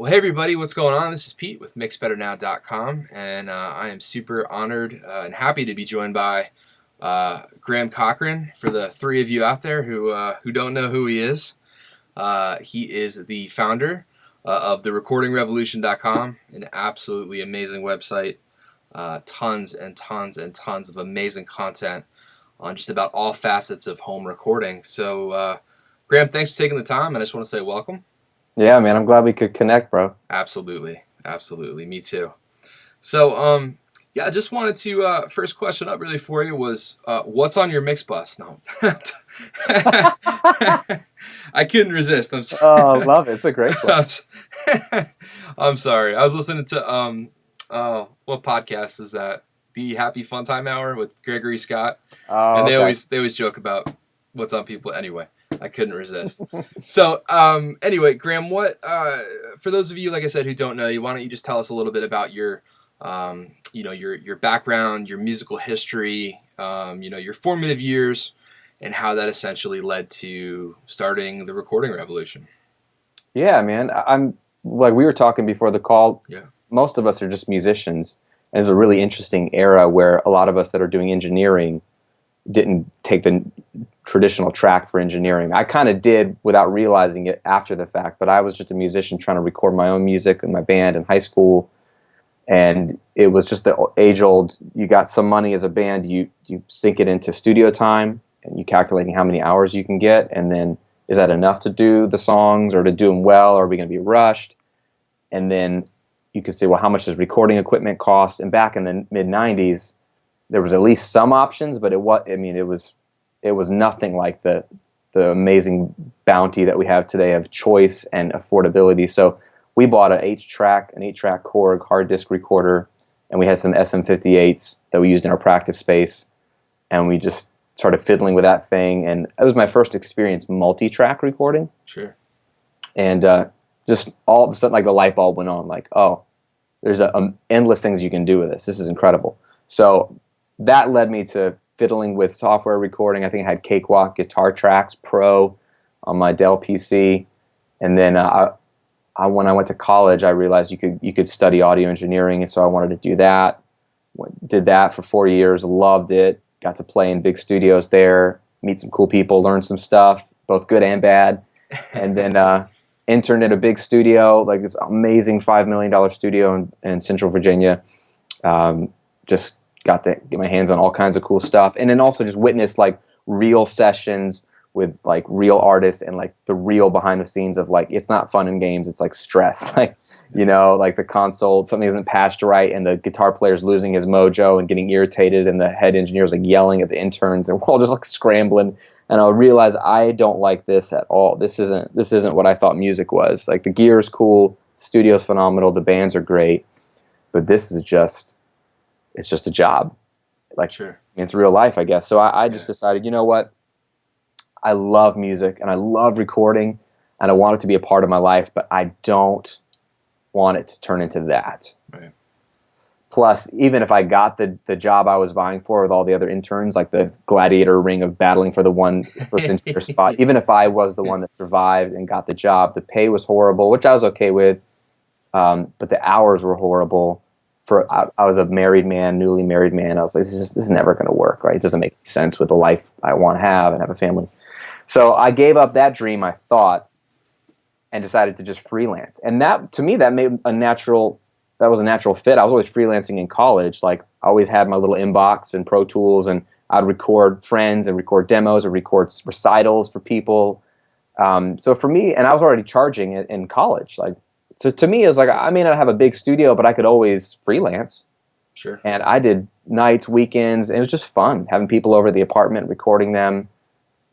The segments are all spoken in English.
Well, hey everybody, what's going on? This is Pete with mixbetternow.com, and I am super honored and happy to be joined by Graham Cochrane. For the three of you out there who don't know who he is the founder of the recordingrevolution.com, an absolutely amazing website, tons and tons and tons of amazing content on just about all facets of home recording. So, Graham, thanks for taking the time, and I just want to say welcome. Yeah, man, I'm glad we could connect, bro. Absolutely. Absolutely. Me too. So, I just wanted to, first question up really for you was, what's on your mix bus? No. I couldn't resist. I'm sorry. Oh, love it. It's a great question. I'm sorry. I was listening to, what podcast is that? The Happy Fun Time Hour with Gregory Scott. Oh, and they okay. always joke about what's on people. Anyway, I couldn't resist. So, anyway, Graham, what, for those of you, like I said, who don't know you, why don't you just tell us a little bit about your, your background, your musical history, your formative years, and how that essentially led to starting the recording revolution. Yeah, man. I'm like we were talking before the call. Yeah. Most of us are just musicians, and it's a really interesting era where a lot of us that are doing engineering didn't take the traditional track for engineering. I kind of did without realizing it after the fact, but I was just a musician trying to record my own music in my band in high school. And it was just the age-old, you got some money as a band, you sink it into studio time, and you calculating how many hours you can get, and then is that enough to do the songs or to do them well, or are we going to be rushed? And then you could say, well, how much does recording equipment cost? And back in the mid-'90s, there was at least some options, but it was nothing like the amazing bounty that we have today of choice and affordability. So we bought an 8-track Korg hard disk recorder, and we had some SM58s that we used in our practice space, and we just started fiddling with that thing. And it was my first experience multi-track recording. Sure. And just all of a sudden, like the light bulb went on, like, oh, there's endless things you can do with this. This is incredible. So that led me to fiddling with software recording. I think I had Cakewalk Guitar Tracks Pro on my Dell PC, and then when I went to college, I realized you could study audio engineering, and so I wanted to do that. Did that for 4 years, loved it. Got to play in big studios there, meet some cool people, learn some stuff, both good and bad, and then interned at a big studio, like this amazing $5 million studio in Central Virginia. Just got to get my hands on all kinds of cool stuff, and then also just witnessed like real sessions with like real artists and like the real behind the scenes of like, it's not fun and games, it's like stress. Like, like the console, something isn't patched right and the guitar player's losing his mojo and getting irritated, and the head engineer's like yelling at the interns, and we're all just like scrambling. And I realized I don't like this at all. This isn't what I thought music was. Like the gear is cool, the studio's phenomenal, the bands are great, but it's just a job. Like, Sure. It's real life, I guess. So I just decided, you know what? I love music and I love recording and I want it to be a part of my life, but I don't want it to turn into that. Right. Plus, even if I got the job I was vying for with all the other interns, like the gladiator ring of battling for the one first engineer spot, even if I was the one that survived and got the job, the pay was horrible, which I was okay with, but the hours were horrible. I was a newly married man. I was like, this is never going to work, right? It doesn't make sense with the life I want to have and have a family. So I gave up that dream, I thought, and decided to just freelance. And that, to me, that was a natural fit. I was always freelancing in college. Like, I always had my little inbox and Pro Tools, and I'd record friends and record demos or record recitals for people. So for me, and I was already charging it in college. Like, so to me, it was like, I may not have a big studio, but I could always freelance. Sure. And I did nights, weekends, and it was just fun having people over at the apartment, recording them.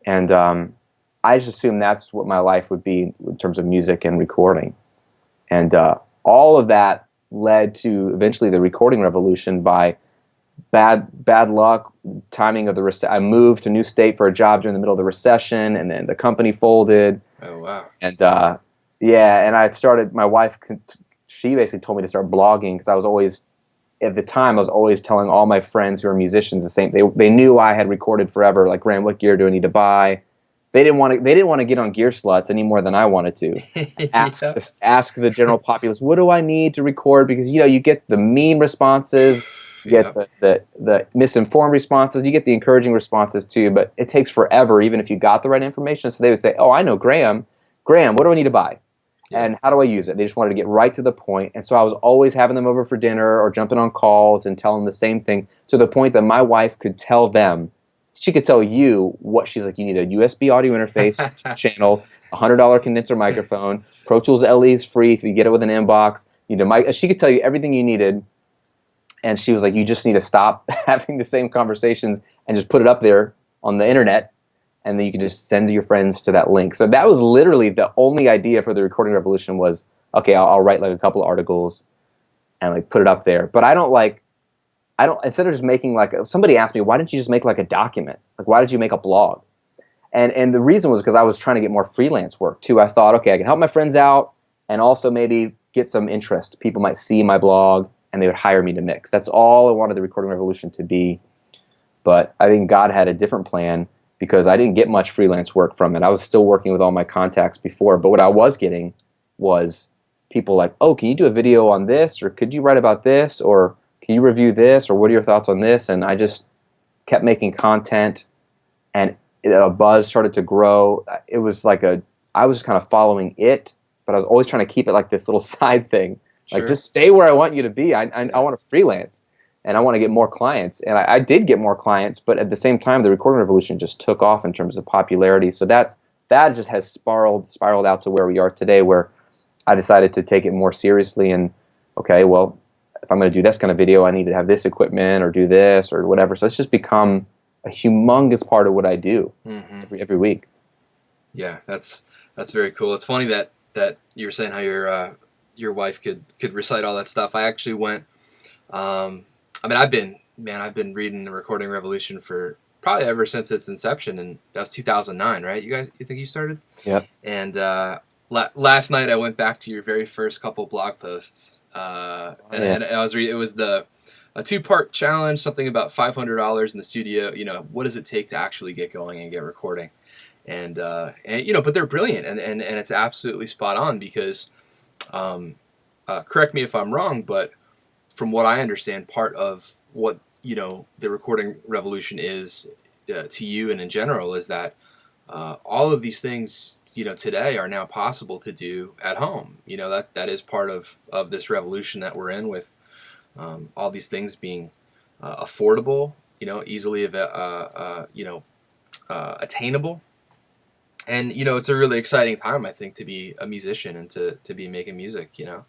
And I just assumed that's what my life would be in terms of music and recording. And all of that led to eventually the recording revolution by bad luck, timing of the I moved to a new state for a job during the middle of the recession, and then the company folded. Oh, wow. And and I started, my wife, she basically told me to start blogging because I was always, at the time, I was always telling all my friends who are musicians the same. They knew I had recorded forever, like, Graham, what gear do I need to buy? They didn't want to get on Gear Sluts any more than I wanted to. Yeah. Ask the general populace, what do I need to record? Because you get the mean responses, you get Yeah. the misinformed responses, you get the encouraging responses too. But it takes forever, even if you got the right information. So they would say, "Oh, I know Graham. Graham, what do I need to buy? Yeah. And how do I use it?" They just wanted to get right to the point. And so I was always having them over for dinner or jumping on calls and telling them the same thing, to the point that my wife could tell them, she could tell you what she's like. You need a USB audio interface, channel, $100 condenser microphone, Pro Tools LE is free if you get it with an inbox. You know, she could tell you everything you needed. And she was like, you just need to stop having the same conversations and just put it up there on the internet, and then you can just send your friends to that link. So that was literally the only idea for the recording revolution was, okay, I'll write like a couple of articles and like put it up there. But I don't, instead of just making like, somebody asked me, why didn't you just make like a document? Like, why did you make a blog? And the reason was because I was trying to get more freelance work too. I thought, okay, I can help my friends out and also maybe get some interest. People might see my blog and they would hire me to mix. That's all I wanted the recording revolution to be. But I think God had a different plan, because I didn't get much freelance work from it. I was still working with all my contacts before. But what I was getting was people like, oh, can you do a video on this? Or could you write about this? Or can you review this? Or what are your thoughts on this? And I just kept making content, and a buzz started to grow. It was like I was kind of following it, but I was always trying to keep it like this little side thing. Sure. Like, just stay where I want you to be. I Yeah. want to freelance, and I want to get more clients. And I did get more clients, but at the same time, the recording revolution just took off in terms of popularity. So that just has spiraled out to where we are today, where I decided to take it more seriously. And okay, well, if I'm going to do this kind of video, I need to have this equipment or do this or whatever. So it's just become a humongous part of what I do every week. Yeah, that's very cool. It's funny that you were saying how your wife could recite all that stuff. I actually went. I mean, I've been reading the Recording Revolution for probably ever since its inception, and that was 2009, right? You think you started? Yeah. And last night I went back to your very first couple blog posts, and I was it was a 2-part challenge, something about $500 in the studio. You know, what does it take to actually get going and get recording? And you know, but they're brilliant, and it's absolutely spot on, because correct me if I'm wrong, but from what I understand, part of what, you know, the recording revolution is to you and in general is that all of these things, you know, today are now possible to do at home. You know, that is part of this revolution that we're in, with all these things being affordable, you know, easily attainable. And, you know, it's a really exciting time, I think, to be a musician and to be making music, you know.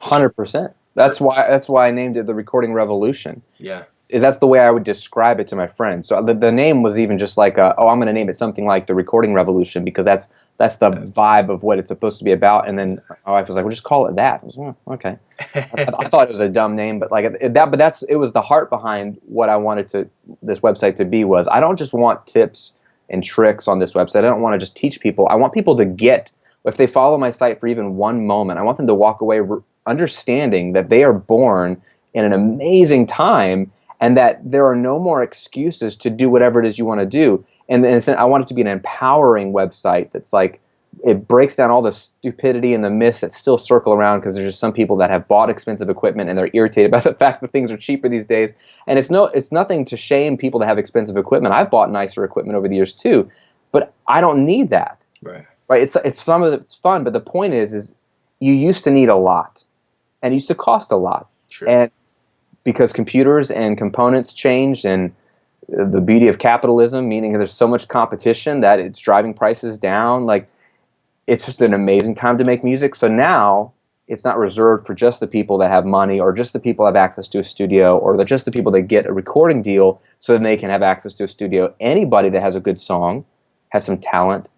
100%. That's why I named it the Recording Revolution. Yeah. That's the way I would describe it to my friends. So the name was even just like, I'm going to name it something like the Recording Revolution, because that's the vibe of what it's supposed to be about. And then my wife was like, "Well, just call it that." I was like, okay. I thought it was a dumb name, but like that. But it was the heart behind what I wanted this website to be. Was I don't just want tips and tricks on this website. I don't want to just teach people. I want people to get, if they follow my site for even one moment, I want them to walk away understanding that they are born in an amazing time, and that there are no more excuses to do whatever it is you want to do. And I want it to be an empowering website that's like, it breaks down all the stupidity and the myths that still circle around, because there's just some people that have bought expensive equipment and they're irritated by the fact that things are cheaper these days. And it's nothing to shame people that have expensive equipment. I've bought nicer equipment over the years too, but I don't need that. Right. It's fun, but the point is you used to need a lot, and it used to cost a lot. Sure. And because computers and components changed, and the beauty of capitalism, meaning there's so much competition that it's driving prices down, like, it's just an amazing time to make music. So now it's not reserved for just the people that have money, or just the people that have access to a studio, or just the people that get a recording deal so then they can have access to a studio. Anybody that has a good song, has some talent,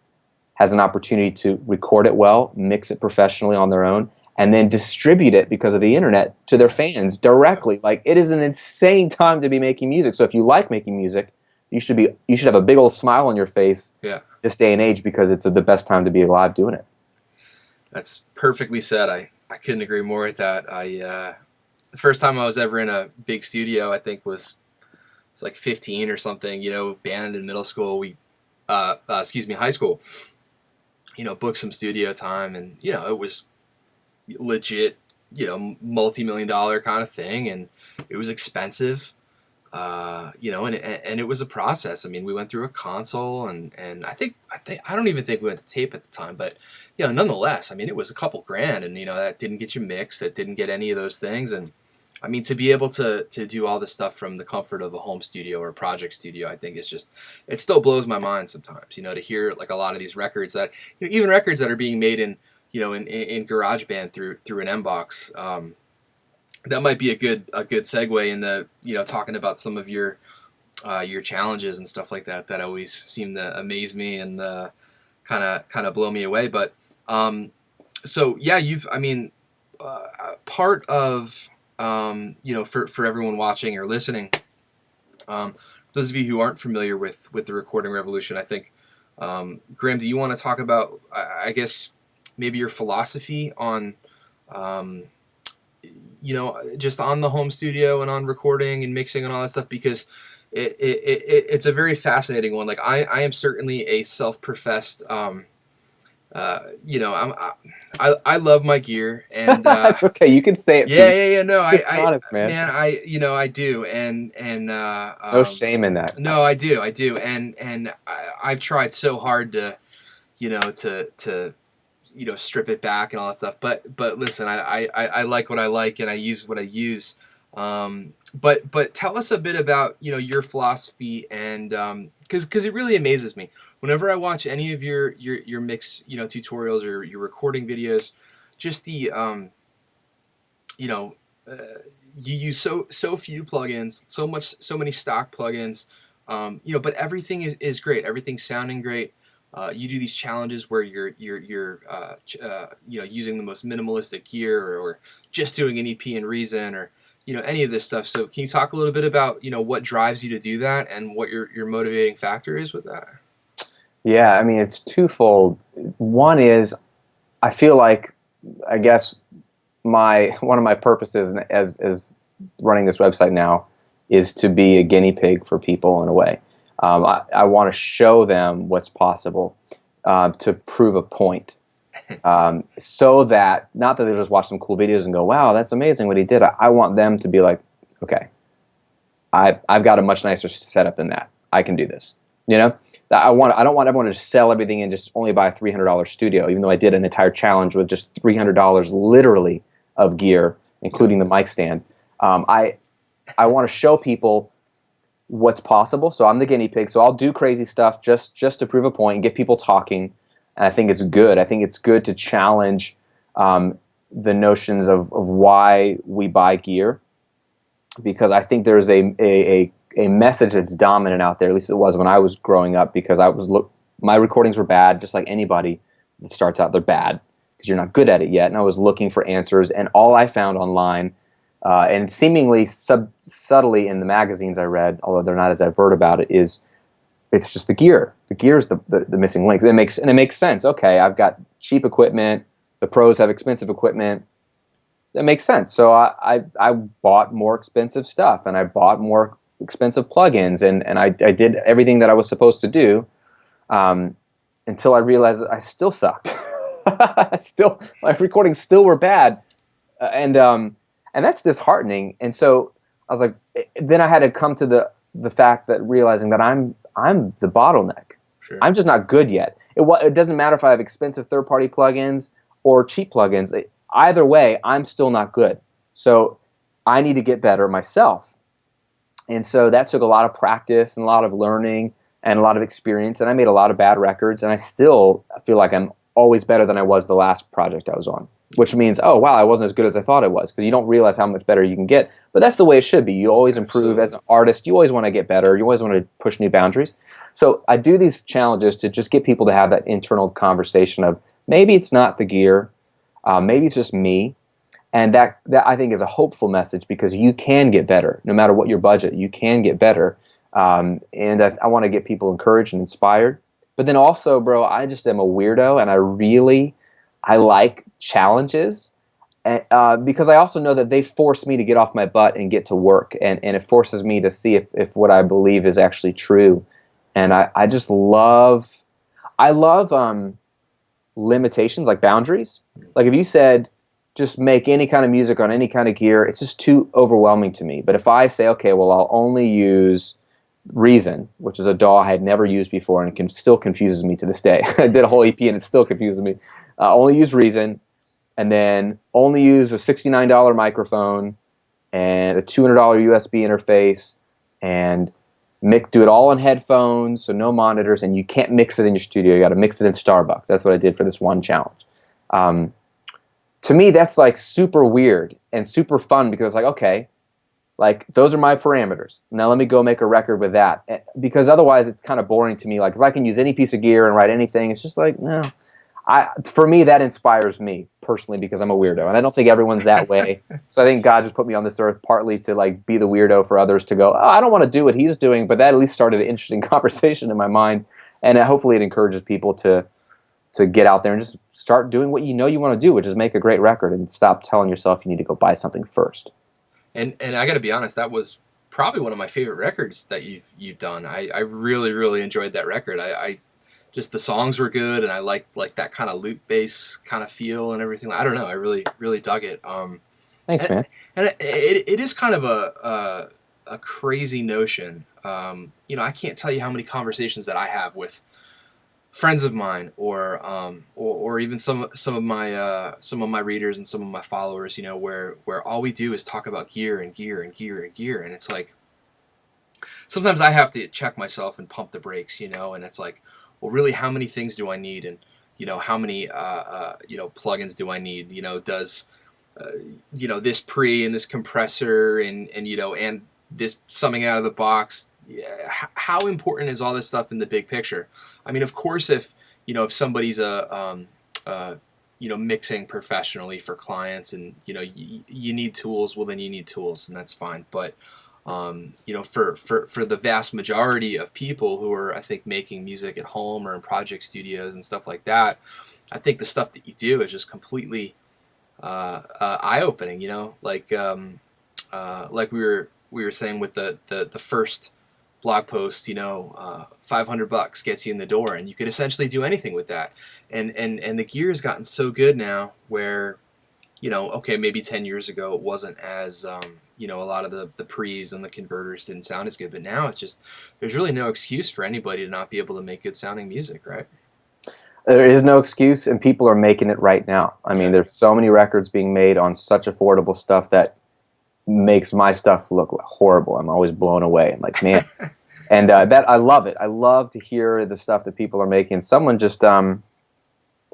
has an opportunity to record it well, mix it professionally on their own, and then distribute it because of the internet to their fans directly. Like, it is an insane time to be making music. So if you like making music, you should have a big old smile on your face. Yeah. This day and age, because it's the best time to be alive doing it. That's perfectly said. I couldn't agree more with that. The first time I was ever in a big studio, I think was like 15 or something. You know, band in middle school. We high school, booked some studio time, and it was legit, multi-million-dollar kind of thing, and it was expensive. And it was a process. I mean, we went through a console, and I don't even think we went to tape at the time, but nonetheless, I mean, it was a couple grand, and that didn't get you mixed, that didn't get any of those things, and I mean, to be able to do all this stuff from the comfort of a home studio or a project studio, I think it still blows my mind sometimes, to hear like a lot of these records that, even records that are being made in GarageBand through an M-Box. That might be a good segue into talking about some of your challenges and stuff like that always seem to amaze me and kind of blow me away. But so yeah, part of for everyone watching or listening, for those of you who aren't familiar with the recording revolution, I think Graham, do you want to talk about I guess maybe your philosophy on just on the home studio and on recording and mixing and all that stuff, because it's a very fascinating one. Like I am certainly a self-professed, I love my gear, and it's okay. You can say it. Yeah. No, honest, man. I do, and no shame in that. No, I do, and I've tried so hard to, to strip it back and all that stuff. But listen, I like what I like, and I use what I use. But tell us a bit about your philosophy, and because it really amazes me whenever I watch any of your mix tutorials or your recording videos. Just the you use so few plugins, so many stock plugins, but everything is great. Everything's sounding great. You do these challenges where you're using the most minimalistic gear, or just doing an EP in Reason, or any of this stuff. So can you talk a little bit about what drives you to do that, and what your motivating factor is with that? Yeah, I mean, it's twofold. One is I feel like, I guess one of my purposes as running this website now is to be a guinea pig for people in a way. I want to show them what's possible, to prove a point, so that not that they just watch some cool videos and go, wow, that's amazing what he did. I want them to be like, okay, I've got a much nicer setup than that. I can do this. I don't want everyone to just sell everything and just only buy a $300 studio, even though I did an entire challenge with just $300 literally of gear, including the mic stand. I want to show people what's possible. So I'm the guinea pig. So I'll do crazy stuff just to prove a point and get people talking. And I think it's good. I think it's good to challenge the notions of why we buy gear, because I think there's a message that's dominant out there. At least it was when I was growing up, because my recordings were bad, just like anybody that starts out, they're bad because you're not good at it yet. And I was looking for answers, and all I found online, and seemingly subtly in the magazines I read, although they're not as overt about it, is it's just the gear. The gear is the missing links. It makes sense. Okay, I've got cheap equipment. The pros have expensive equipment. That makes sense. So I bought more expensive stuff, and I bought more expensive plugins, and I did everything that I was supposed to do, until I realized that I still sucked. My recordings still were bad, and that's disheartening. And so I was like, then I had to come to the fact that realizing that I'm the bottleneck. Sure. I'm just not good yet. It doesn't matter if I have expensive third-party plugins or cheap plugins. Either way, I'm still not good. So I need to get better myself. And so that took a lot of practice and a lot of learning and a lot of experience. And I made a lot of bad records. And I still feel like I'm always better than I was the last project I was on. Which means, oh, wow, I wasn't as good as I thought I was. Because you don't realize how much better you can get. But that's the way it should be. You always improve. Absolutely. As an artist. You always want to get better. You always want to push new boundaries. So I do these challenges to just get people to have that internal conversation of, maybe it's not the gear. Maybe it's just me. And that I think is a hopeful message, because you can get better. No matter what your budget, you can get better. And I want to get people encouraged and inspired. But then also, bro, I just am a weirdo, and I like challenges, because I also know that they force me to get off my butt and get to work. And it forces me to see if what I believe is actually true. And I just love, I love limitations, like boundaries. Like if you said, just make any kind of music on any kind of gear, it's just too overwhelming to me. But if I say, okay, well, I'll only use Reason, which is a DAW I had never used before, and it still confuses me to this day. I did a whole EP and it still confuses me. Only use Reason, and then only use a $69 microphone and a $200 USB interface, and do it all on headphones, so no monitors, and you can't mix it in your studio. You got to mix it in Starbucks. That's what I did for this one challenge. To me, that's like super weird and super fun, because it's like, okay, like those are my parameters. Now let me go make a record with that. Because otherwise it's kind of boring to me. Like if I can use any piece of gear and write anything, it's just like, no. For me, that inspires me personally, because I'm a weirdo, and I don't think everyone's that way. So I think God just put me on this earth partly to like be the weirdo for others to go, oh, I don't want to do what he's doing, but that at least started an interesting conversation in my mind, and hopefully it encourages people to get out there and just start doing what you know you want to do, which is make a great record, and stop telling yourself you need to go buy something first. And I got to be honest, that was probably one of my favorite records that you've done. I really enjoyed that record. I just, the songs were good, and I liked like that kind of loop bass kind of feel and everything. I don't know, I really dug it. Thanks, man. And it is kind of a crazy notion. You know, I can't tell you how many conversations that I have with friends of mine, or even some of my readers and some of my followers, you know, where all we do is talk about gear, and it's like sometimes I have to check myself and pump the brakes, you know, and it's like, well, really, how many things do I need, and you know, how many you know, plugins do I need? You know, does you know, this pre and this compressor and you know, and this summing out of the box. Yeah, how important is all this stuff in the big picture? I mean, of course, if you know, if somebody's you know, mixing professionally for clients, and you know, you need tools, well then you need tools, and that's fine. But you know, for the vast majority of people who are, I think, making music at home or in project studios and stuff like that, I think the stuff that you do is just completely eye-opening. You know, like we were saying with the first blog post, you know, $500 gets you in the door, and you could essentially do anything with that. And the gear has gotten so good now, where, you know, okay, maybe 10 years ago it wasn't as you know, a lot of the pre's and the converters didn't sound as good, but now it's just, there's really no excuse for anybody to not be able to make good sounding music, right? There is no excuse, and people are making it right now. I mean, there's so many records being made on such affordable stuff that makes my stuff look horrible. I'm always blown away. I'm like, man. And that, I love it. I love to hear the stuff that people are making. Someone just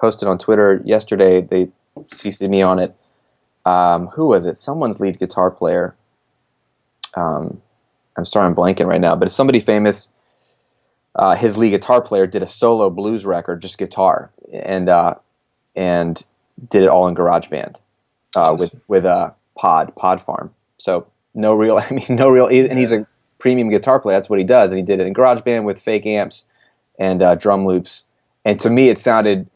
posted on Twitter yesterday. They CC'd me on it. Who was it? Someone's lead guitar player. I'm sorry, I'm blanking right now, but it's somebody famous. His lead guitar player did a solo blues record, just guitar, and did it all in GarageBand with Pod Farm. So no real, and he's a premium guitar player. That's what he does, and he did it in GarageBand with fake amps and drum loops. And to me, it sounded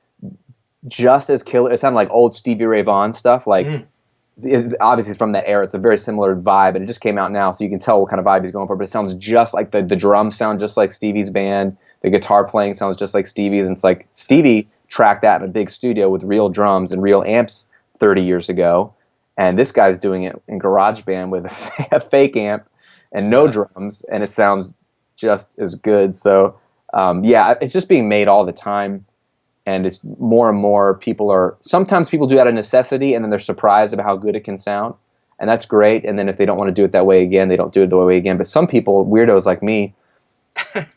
just as killer. It sounded like old Stevie Ray Vaughan stuff. Like obviously it's from that era. It's a very similar vibe, and it just came out now, so you can tell what kind of vibe he's going for. But it sounds just like the drums sound just like Stevie's band. The guitar playing sounds just like Stevie's, and it's like Stevie tracked that in a big studio with real drums and real amps 30 years ago. And this guy's doing it in GarageBand with a fake amp and no drums, and it sounds just as good. So, yeah, it's just being made all the time, and it's more and more sometimes people do it out of necessity, and then they're surprised about how good it can sound, and that's great. And then if they don't want to do it that way again, they don't do it the way again. But some people, weirdos like me,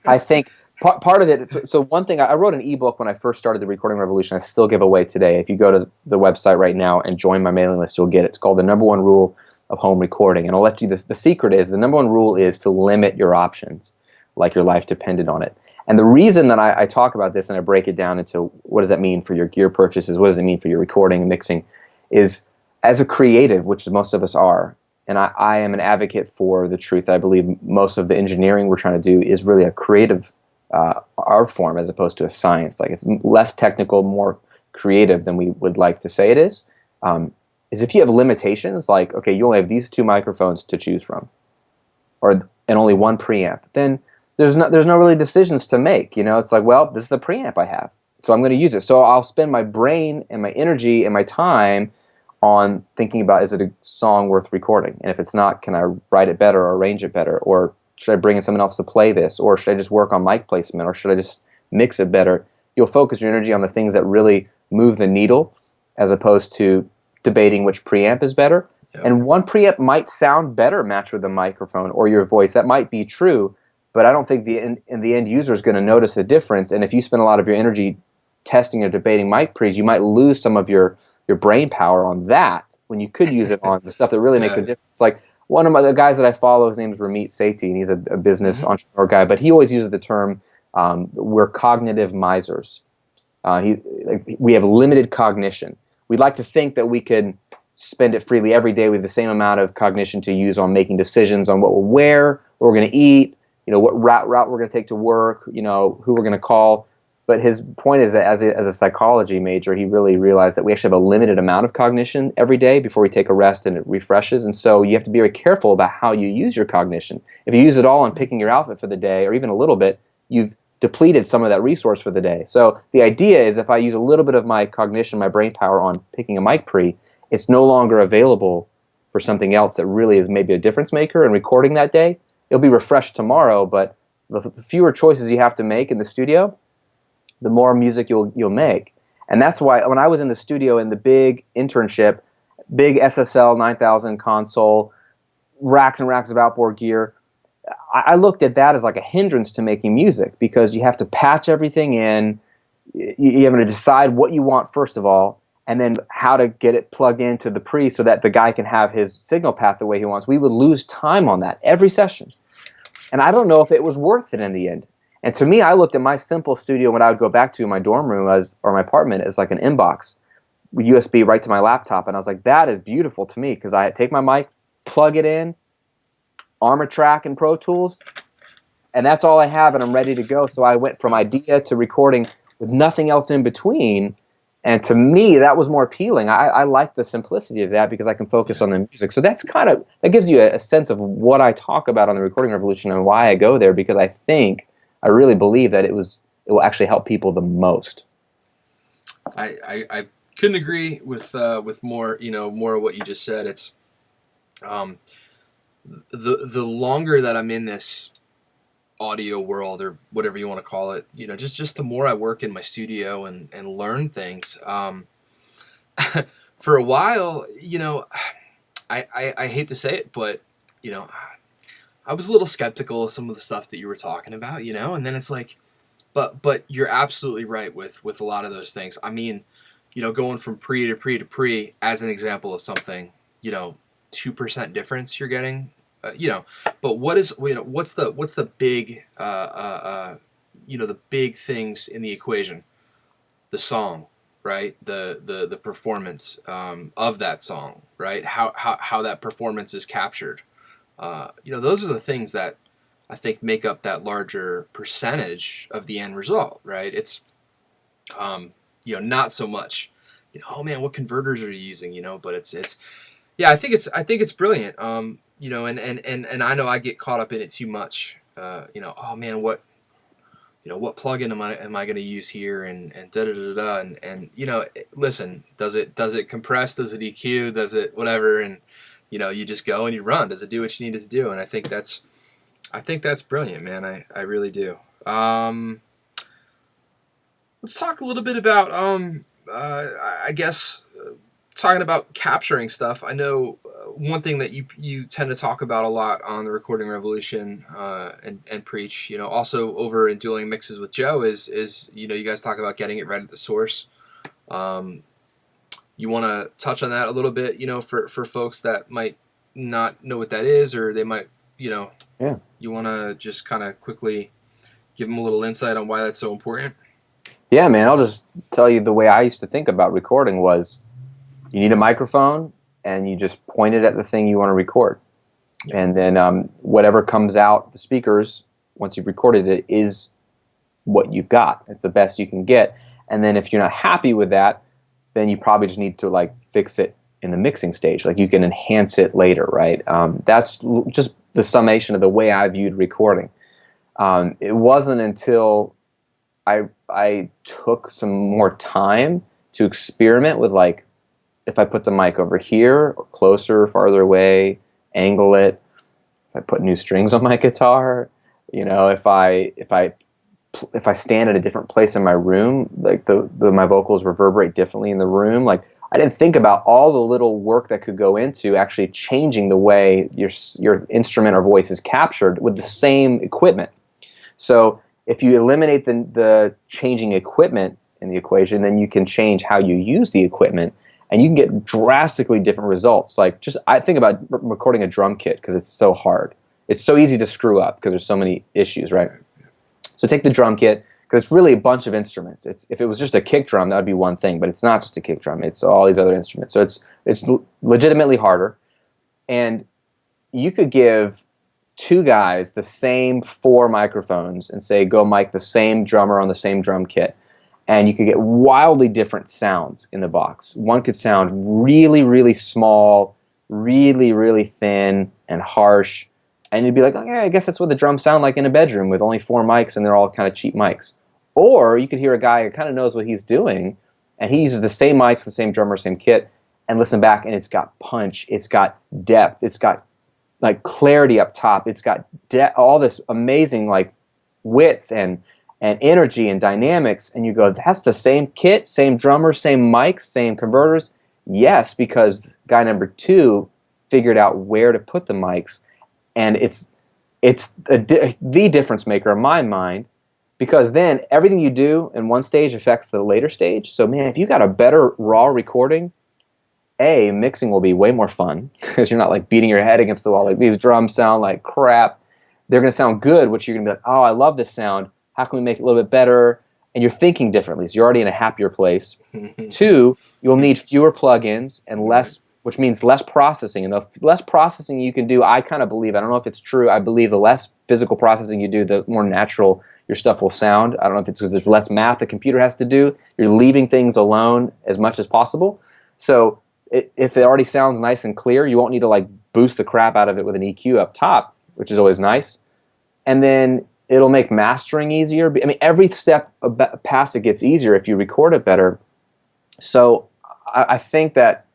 I think part of it, so one thing, I wrote an ebook when I first started the recording revolution. I still give away today. If you go to the website right now and join my mailing list, you'll get it. It's called The Number One Rule of Home Recording. And I'll let you, the secret is, the number one rule is to limit your options, like your life depended on it. And the reason that I talk about this and I break it down into what does that mean for your gear purchases, what does it mean for your recording and mixing, is as a creative, which most of us are, and I am an advocate for the truth. I believe most of the engineering we're trying to do is really a creative art form as opposed to a science. Like, it's less technical, more creative than we would like to say it is if you have limitations, like, okay, you only have these two microphones to choose from, and only one preamp, then there's no really decisions to make. It's like, well, this is the preamp I have, so I'm going to use it. So I'll spend my brain and my energy and my time on thinking about, is it a song worth recording? And if it's not, can I write it better or arrange it better? Or should I bring in someone else to play this? Or should I just work on mic placement? Or should I just mix it better? You'll focus your energy on the things that really move the needle, as opposed to debating which preamp is better. Yep. And one preamp might sound better matched with the microphone or your voice. That might be true, but I don't think the end user is going to notice a difference. And if you spend a lot of your energy testing or debating mic pre's, you might lose some of your brain power on that when you could use it on the stuff that really makes a difference. Like one of the guys that I follow, his name is Ramit Sethi, and he's a business entrepreneur guy, but he always uses the term, we're cognitive misers. We have limited cognition. We'd like to think that we could spend it freely every day with the same amount of cognition to use on making decisions on what we'll wear, what we're going to eat, what route we're going to take to work, who we're going to call. But his point is that as a psychology major, he really realized that we actually have a limited amount of cognition every day before we take a rest and it refreshes. And so you have to be very careful about how you use your cognition. If you use it all on picking your outfit for the day, or even a little bit, you've depleted some of that resource for the day. So the idea is, if I use a little bit of my cognition, my brain power on picking a mic pre, it's no longer available for something else that really is maybe a difference maker and recording that day. It'll be refreshed tomorrow, but the fewer choices you have to make in the studio, the more music you'll make. And that's why when I was in the studio in the big internship, big SSL 9000 console, racks and racks of outboard gear, I looked at that as like a hindrance to making music, because you have to patch everything in. You have to decide what you want first of all, and then how to get it plugged into the pre so that the guy can have his signal path the way he wants. We would lose time on that every session. And I don't know if it was worth it in the end. And to me, I looked at my simple studio when I would go back to my dorm room or my apartment as like an inbox with USB right to my laptop. And I was like, that is beautiful to me, because I take my mic, plug it in, Armor Track and Pro Tools, and that's all I have, and I'm ready to go. So I went from idea to recording with nothing else in between. And to me, that was more appealing. I like the simplicity of that, because I can focus on the music. So that gives you a sense of what I talk about on the Recording Revolution and why I go there, because I really believe that it will actually help people the most. I couldn't agree with more more of what you just said. It's the longer that I'm in this audio world, or whatever you want to call it, just the more I work in my studio and learn things. For a while, I hate to say it, but I was a little skeptical of some of the stuff that you were talking about, and then it's like, but you're absolutely right with a lot of those things. I mean, going from pre to pre to pre, as an example of something, 2% difference you're getting, but what's the big, the big things in the equation? The song, right? The performance of that song, right? How that performance is captured. Those are the things that I think make up that larger percentage of the end result, right? It's, not so much, oh man, what converters are you using, but it's, yeah, I think it's brilliant. And I know I get caught up in it too much. Oh man, what plugin am I going to use here, and da da da da, and listen, does it compress? Does it EQ? Does it whatever? And you just go and you run. Does it do what you need it to do? And I think that's brilliant, man. I really do. Let's talk a little bit about I guess talking about capturing stuff. I know one thing that you tend to talk about a lot on the Recording Revolution and preach, also over in Dueling Mixes with Joe is you guys talk about getting it right at the source. You want to touch on that a little bit, for folks that might not know what that is, or they might, Yeah. You want to just kind of quickly give them a little insight on why that's so important? Yeah, man. I'll just tell you the way I used to think about recording was, you need a microphone, and you just point it at the thing you want to record. Yeah. And then whatever comes out the speakers, once you've recorded it, is what you've got. It's the best you can get. And then if you're not happy with that, then you probably just need to fix it in the mixing stage. You can enhance it later, right? That's just the summation of the way I viewed recording. It wasn't until I took some more time to experiment with, like, if I put the mic over here, or closer, farther away, angle it, if I put new strings on my guitar, if I stand at a different place in my room, like my vocals reverberate differently in the room. Like, I didn't think about all the little work that could go into actually changing the way your instrument or voice is captured with the same equipment. So if you eliminate the changing equipment in the equation, then you can change how you use the equipment, and you can get drastically different results. Like, I think about recording a drum kit because it's so hard. It's so easy to screw up because there's so many issues, right? So take the drum kit, because it's really a bunch of instruments. If it was just a kick drum, that would be one thing, but it's not just a kick drum. It's all these other instruments. So it's legitimately harder. And you could give two guys the same four microphones and say, go mic the same drummer on the same drum kit, and you could get wildly different sounds in the box. One could sound really, really small, really, really thin and harsh, and you'd be like, okay, I guess that's what the drums sound like in a bedroom with only four mics, and they're all kind of cheap mics. Or you could hear a guy who kind of knows what he's doing, and he uses the same mics, the same drummer, same kit, and listen back, and it's got punch, it's got depth, it's got like clarity up top, it's got all this amazing like width and energy and dynamics, and you go, that's the same kit, same drummer, same mics, same converters. Yes, because guy number two figured out where to put the mics, and it's the difference maker in my mind, because then everything you do in one stage affects the later stage. So man, if you got a better raw recording, mixing will be way more fun because you're not like beating your head against the wall. Like, these drums sound like crap. They're going to sound good, which you're going to be like, oh, I love this sound. How can we make it a little bit better? And you're thinking differently, so you're already in a happier place. Two, you'll need fewer plugins and less, which means less processing. And the less processing you can do, I kind of believe, I don't know if it's true, I believe the less physical processing you do, the more natural your stuff will sound. I don't know if it's because there's less math the computer has to do. You're leaving things alone as much as possible. So if it already sounds nice and clear, you won't need to like boost the crap out of it with an EQ up top, which is always nice. And then it'll make mastering easier. I mean, every step past it gets easier if you record it better. So I think that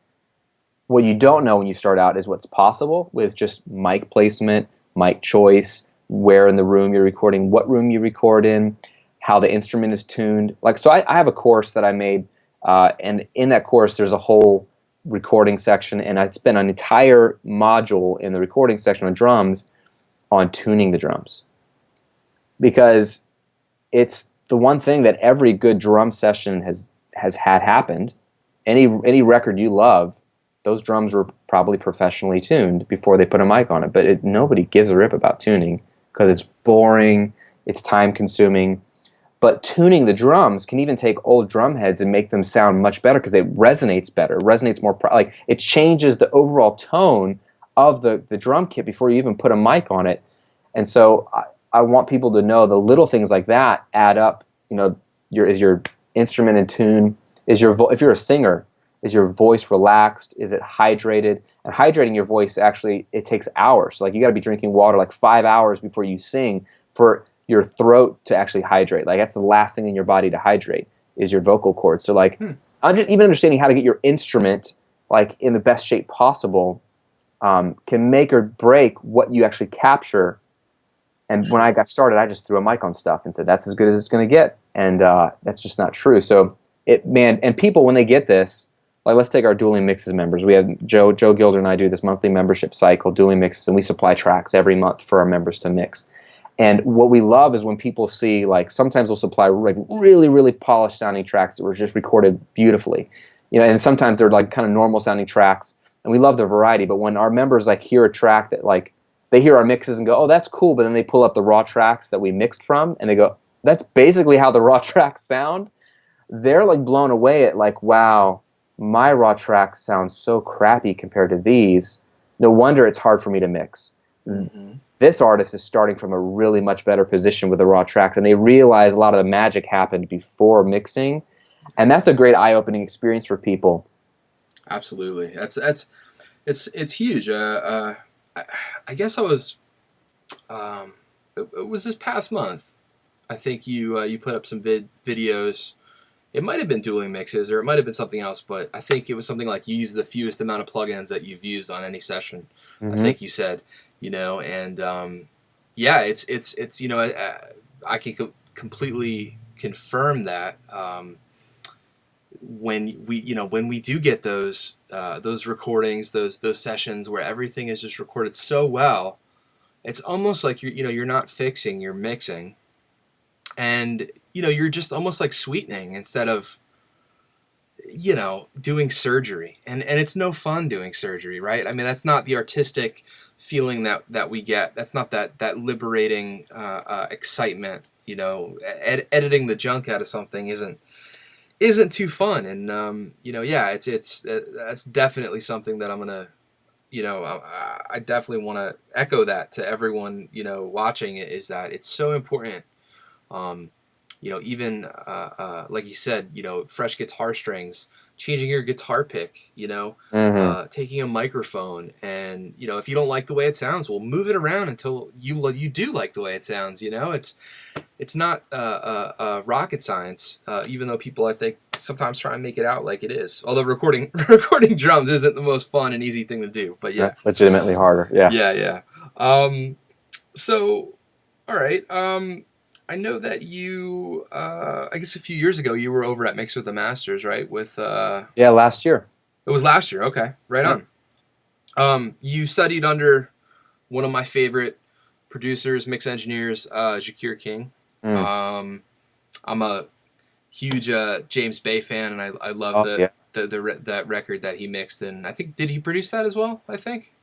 what you don't know when you start out is what's possible with just mic placement, mic choice, where in the room you're recording, what room you record in, how the instrument is tuned. Like, so I have a course that I made, and in that course there's a whole recording section, and I spent an entire module in the recording section on drums on tuning the drums, because it's the one thing that every good drum session has had happened. Any record you love, those drums were probably professionally tuned before they put a mic on it, but nobody gives a rip about tuning because it's boring, it's time consuming. But tuning the drums can even take old drum heads and make them sound much better because it resonates better, resonates more, like it changes the overall tone of the drum kit before you even put a mic on it. And so I want people to know the little things like that add up. You know, is your instrument in tune? If you're a singer, is your voice relaxed? Is it hydrated? And hydrating your voice, actually, it takes hours. Like, you got to be drinking water like 5 hours before you sing for your throat to actually hydrate. Like, that's the last thing in your body to hydrate is your vocal cords. So like, even understanding how to get your instrument like in the best shape possible can make or break what you actually capture. And when I got started, I just threw a mic on stuff and said, that's as good as it's going to get. And that's just not true. So and people, when they get this, like, let's take our Dueling Mixes members. We have Joe Gilder and I do this monthly membership site called Dueling Mixes, and we supply tracks every month for our members to mix. And what we love is when people see, like, sometimes we'll supply like really, really polished sounding tracks that were just recorded beautifully, you know, and sometimes they're like kind of normal sounding tracks, and we love the variety. But when our members like hear a track that, like, they hear our mixes and go, oh, that's cool, but then they pull up the raw tracks that we mixed from, and they go, that's basically how the raw tracks sound. They're like blown away at, like, wow, my raw tracks sound so crappy compared to these. No wonder it's hard for me to mix. Mm-hmm. This artist is starting from a really much better position with the raw tracks, and they realize a lot of the magic happened before mixing, and that's a great eye-opening experience for people. Absolutely, it's huge. I guess I was it was this past month. I think you put up some videos. It might have been dueling mixes, or it might have been something else, but I think it was something like you use the fewest amount of plugins that you've used on any session. I Mm-hmm. think you said, and yeah, it's I can completely confirm that when we do get those recordings, those sessions where everything is just recorded so well, it's almost like you're not fixing, you're mixing, and you're just almost like sweetening instead of doing surgery, and it's no fun doing surgery, right? I mean, that's not the artistic feeling that we get. That's not that liberating excitement. Editing the junk out of something isn't too fun, and yeah, it's that's definitely something that I'm gonna, I definitely want to echo that to everyone watching it, is that it's so important. um, even like you said, fresh guitar strings, changing your guitar pick, Mm-hmm. taking a microphone, and if you don't like the way it sounds, well, move it around until you do like the way it sounds. It's not rocket science, even though people, I think, sometimes try and make it out like it is. Although recording recording drums isn't the most fun and easy thing to do, but yeah, That's legitimately harder. Yeah. yeah. So, all right. I know that you, I guess a few years ago, you were over at Mix with the Masters, right? With Yeah, last year. it was last year. Okay, right Yeah. on. You studied under one of my favorite producers, mix engineers, Jakir King. Mm. I'm a huge James Bay fan, and I love Oh, yeah. that record that he mixed. And I think, did he produce that as well? I think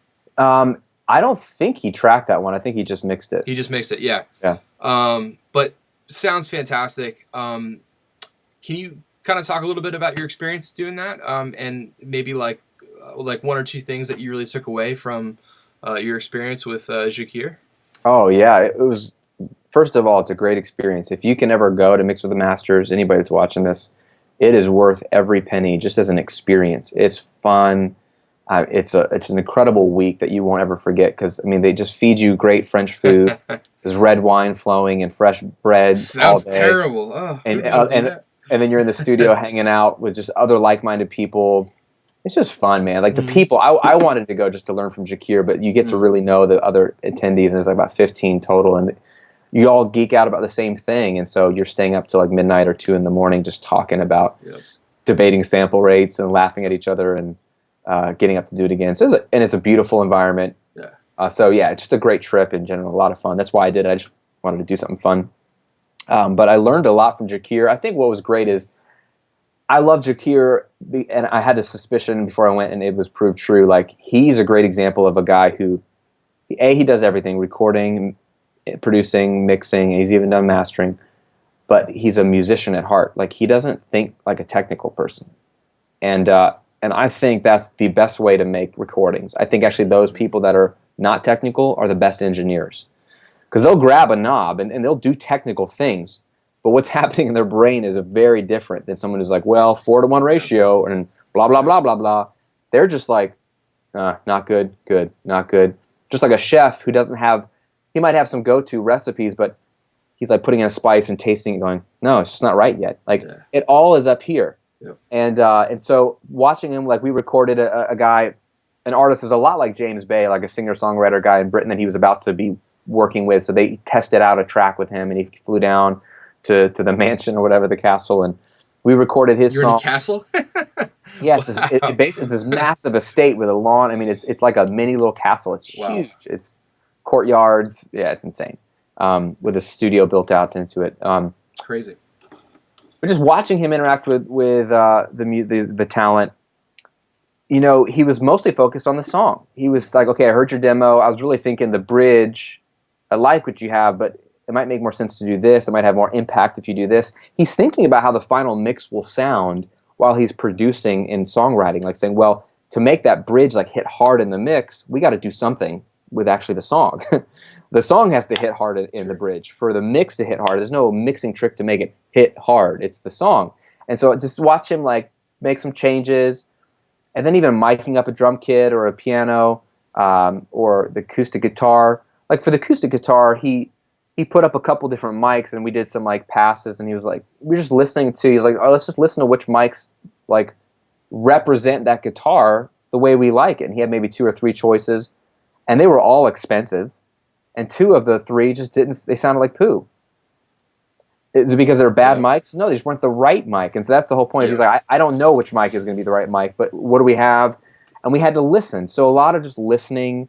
I don't think he tracked that one. I think he just mixed it. he just mixed it. Yeah. Yeah. But sounds fantastic. Can you kind of talk a little bit about your experience doing that, and maybe like one or two things that you really took away from your experience with Jakir? Oh, yeah. It was, first of all, it's a great experience. If you can ever go to Mix with the Masters, anybody that's watching this, it is worth every penny just as an experience. It's fun. It's an incredible week that you won't ever forget, because, I mean, they just feed you great French food. There's red wine flowing and fresh bread all Sounds day. terrible. Oh, And, who'd want to do that? and then you're in the studio hanging out with just other like-minded people. It's just fun, man. Like the Mhm. people, I wanted to go just to learn from Jakir, but you get to really know the other attendees, and there's like about 15 total, and you all geek out about the same thing, and so you're staying up till like midnight or 2 in the morning just talking about Yep. debating sample rates and laughing at each other, and getting up to do it again. So it's a beautiful environment. Yeah. So yeah, it's just a great trip in general, a lot of fun. That's why I did it. I just wanted to do something fun. But I learned a lot from Jakir. I think what was great is I love Jakir, and I had this suspicion before I went, and it was proved true. Like, he's a great example of a guy who, he does everything: recording, producing, mixing. He's even done mastering. But he's a musician at heart. Like, he doesn't think like a technical person, and I think that's the best way to make recordings. I think actually those people that are not technical are the best engineers, because they'll grab a knob and they'll do technical things, but what's happening in their brain is very different than someone who's like, well, 4-to-1 ratio and blah, blah, blah, blah, blah. They're just like, not good, good, not good. Just like a chef who doesn't have, he might have some go-to recipes, but he's like putting in a spice and tasting it going, no, it's just not right yet. Like, it all is up here. Yep. And so watching him, like, we recorded a guy, an artist who's a lot like James Bay, like a singer-songwriter guy in Britain that he was about to be working with. So they tested out a track with him, and he flew down to the mansion or whatever, the castle, and we recorded his You're song. in the castle? Yeah, Wow. basically it's this massive estate with a lawn. I mean, it's like a mini little castle. It's Wow. huge. It's courtyards. Yeah, it's insane. With a studio built out into it. Crazy. But just watching him interact with the talent, he was mostly focused on the song. He was like, okay, I heard your demo. I was really thinking the bridge, I like what you have, but it might make more sense to do this. It might have more impact if you do this. He's thinking about how the final mix will sound while he's producing in songwriting, like saying, well, to make that bridge like hit hard in the mix, we got to do something with actually the song. The song has to hit hard in the bridge. For the mix to hit hard, there's no mixing trick to make it hit hard. It's the song. And so just watch him like make some changes, and then even miking up a drum kit or a piano, or the acoustic guitar. Like for the acoustic guitar, he he put up a couple different mics and we did some like passes, and he was like, we were just listening to, he's like, oh, let's just listen to which mics like represent that guitar the way we like it. And he had maybe 2 or 3 choices, and they were all expensive, and 2 of the 3 just didn't, they sounded like poo. Is it because they're bad mics? No, they just weren't the right mic. And so that's the whole point. He's like, I don't know which mic is going to be the right mic, but what do we have? And we had to listen. So a lot of just listening.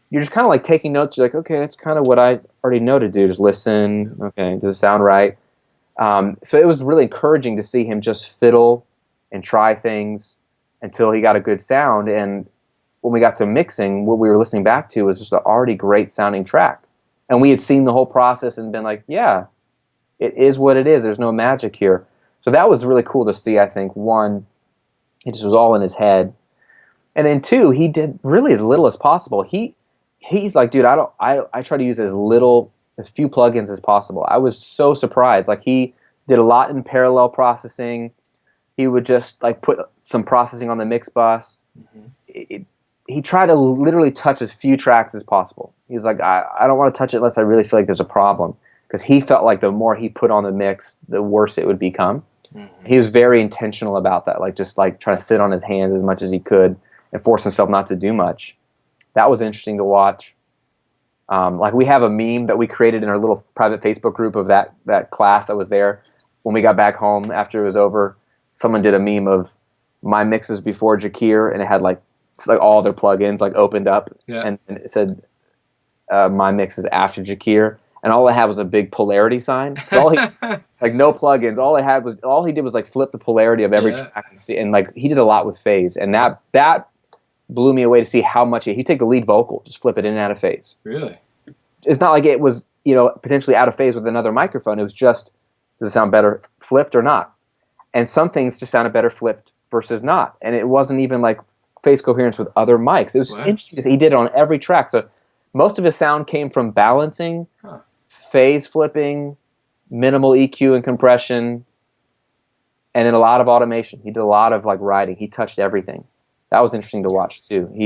You're just kind of like taking notes. You're like, okay, that's kind of what I already know to do. Just listen. Okay, does it sound right? So it was really encouraging to see him just fiddle and try things until he got a good sound. And when we got to mixing, what we were listening back to was just an already great sounding track. And we had seen the whole process and been like, yeah, it is what it is. There's no magic here. So that was really cool to see, I think. 1, it just was all in his head. And then 2, he did really as little as possible. He's like, dude, I try to use as few plugins as possible. I was so surprised. Like, he did a lot in parallel processing. He would just like put some processing on the mix bus. He tried to literally touch as few tracks as possible. He was like, I don't want to touch it unless I really feel like there's a problem. Because he felt like the more he put on the mix, the worse it would become. He was very intentional about that, like just like trying to sit on his hands as much as he could and force himself not to do much. That was interesting to watch. Like, we have a meme that we created in our little private Facebook group of that class that was there. When we got back home after it was over, someone did a meme of my mixes before Jakir, and it had like all their plugins like opened up, and it said my mixes after Jakir, and all it had was a big polarity sign. So all he like no plugins. All he did was like flip the polarity of every track and like he did a lot with phase, and that blew me away to see how much he'd take the lead vocal, just flip it in and out of phase. Really? It's not like it was, potentially out of phase with another microphone. It was just, does it sound better flipped or not? And some things just sounded better flipped versus not. And it wasn't even like phase coherence with other mics. It was just interesting to see. He did it on every track. So most of his sound came from balancing, phase flipping, minimal EQ and compression, and then a lot of automation. He did a lot of like writing. He touched everything. That was interesting to watch too. And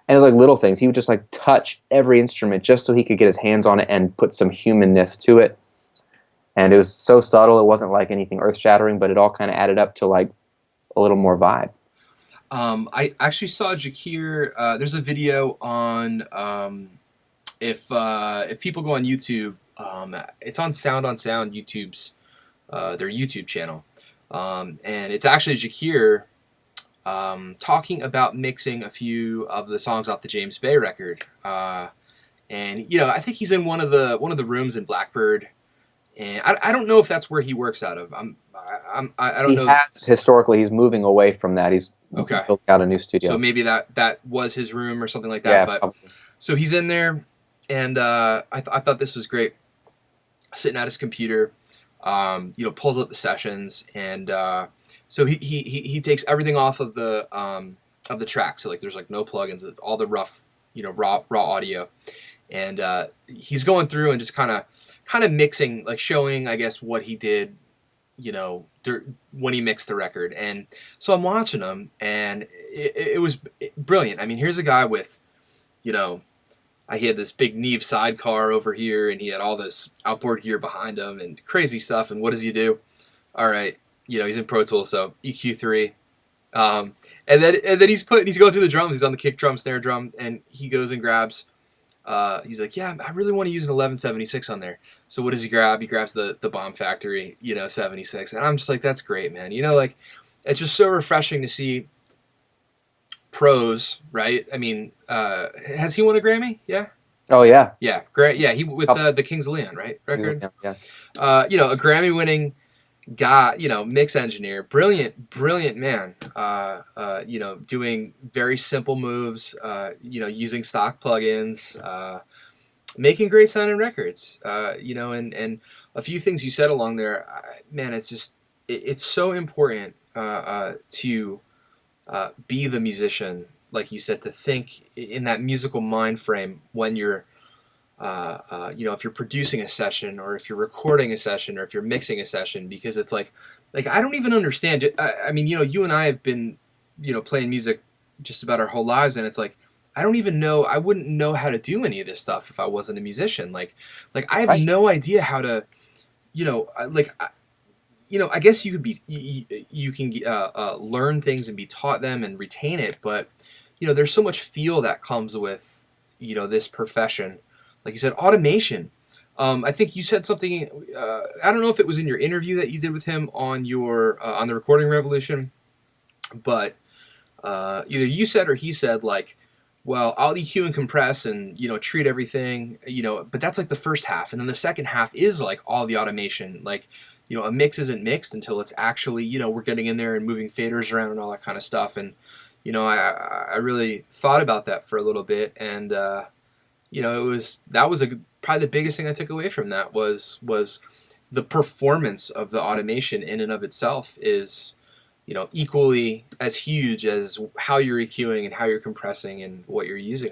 it was like little things. He would just like touch every instrument just so he could get his hands on it and put some humanness to it. And it was so subtle. It wasn't like anything earth-shattering, but it all kind of added up to like a little more vibe. I actually saw Jakir. There's a video on if people go on YouTube, it's on Sound YouTube's their YouTube channel, and it's actually Jakir talking about mixing a few of the songs off the James Bay record, and I think he's in one of the rooms in Blackbird, and I don't know if that's where he works out of. I don't know. Historically, he's moving away from that. He's built out a new studio. So maybe that was his room or something like that. But probably. So he's in there, and I thought this was great. Sitting at his computer, pulls up the sessions, and so he takes everything off of the track. So like there's like no plugins, all the rough, raw audio, and he's going through and just kind of mixing, like showing, I guess, what he did, when he mixed the record. And so I'm watching him, and it was brilliant. I mean, here's a guy with, he had this big Neve sidecar over here, and he had all this outboard gear behind him and crazy stuff. And what does he do? All right, he's in Pro Tools, so EQ3. And then he's going through the drums. He's on the kick drum, snare drum, and he goes and grabs. He's like, yeah, I really want to use an 1176 on there. So what does he grab? He grabs the Bomb Factory, 76. And I'm just like, that's great, man. Like, it's just so refreshing to see pros, right? I mean, has he won a Grammy? Yeah. Oh yeah. Yeah, great. Yeah, he with the Kings of Leon, right? Record. Yeah. A Grammy-winning guy, mix engineer, brilliant man. Doing very simple moves. Using stock plugins. Making great sounding records. And a few things you said along there, man. It's just it's so important to be the musician, like you said, to think in that musical mind frame when you're, if you're producing a session, or if you're recording a session, or if you're mixing a session, because it's like I don't even understand it. I mean, you and I have been, playing music just about our whole lives, and it's like I don't even know. I wouldn't know how to do any of this stuff if I wasn't a musician. Like I have Right. no idea how to, I guess you could you can learn things and be taught them and retain it, but there's so much feel that comes with this profession. Like you said, automation. I think you said something. I don't know if it was in your interview that you did with him on your on the Recording Revolution, but either you said or he said like, well, I'll EQ and compress and treat everything, but that's like the first half, and then the second half is like all the automation. Like, a mix isn't mixed until it's actually we're getting in there and moving faders around and all that kind of stuff. And I really thought about that for a little bit, and that was probably the biggest thing I took away from that was the performance of the automation in and of itself is equally as huge as how you're EQing and how you're compressing and what you're using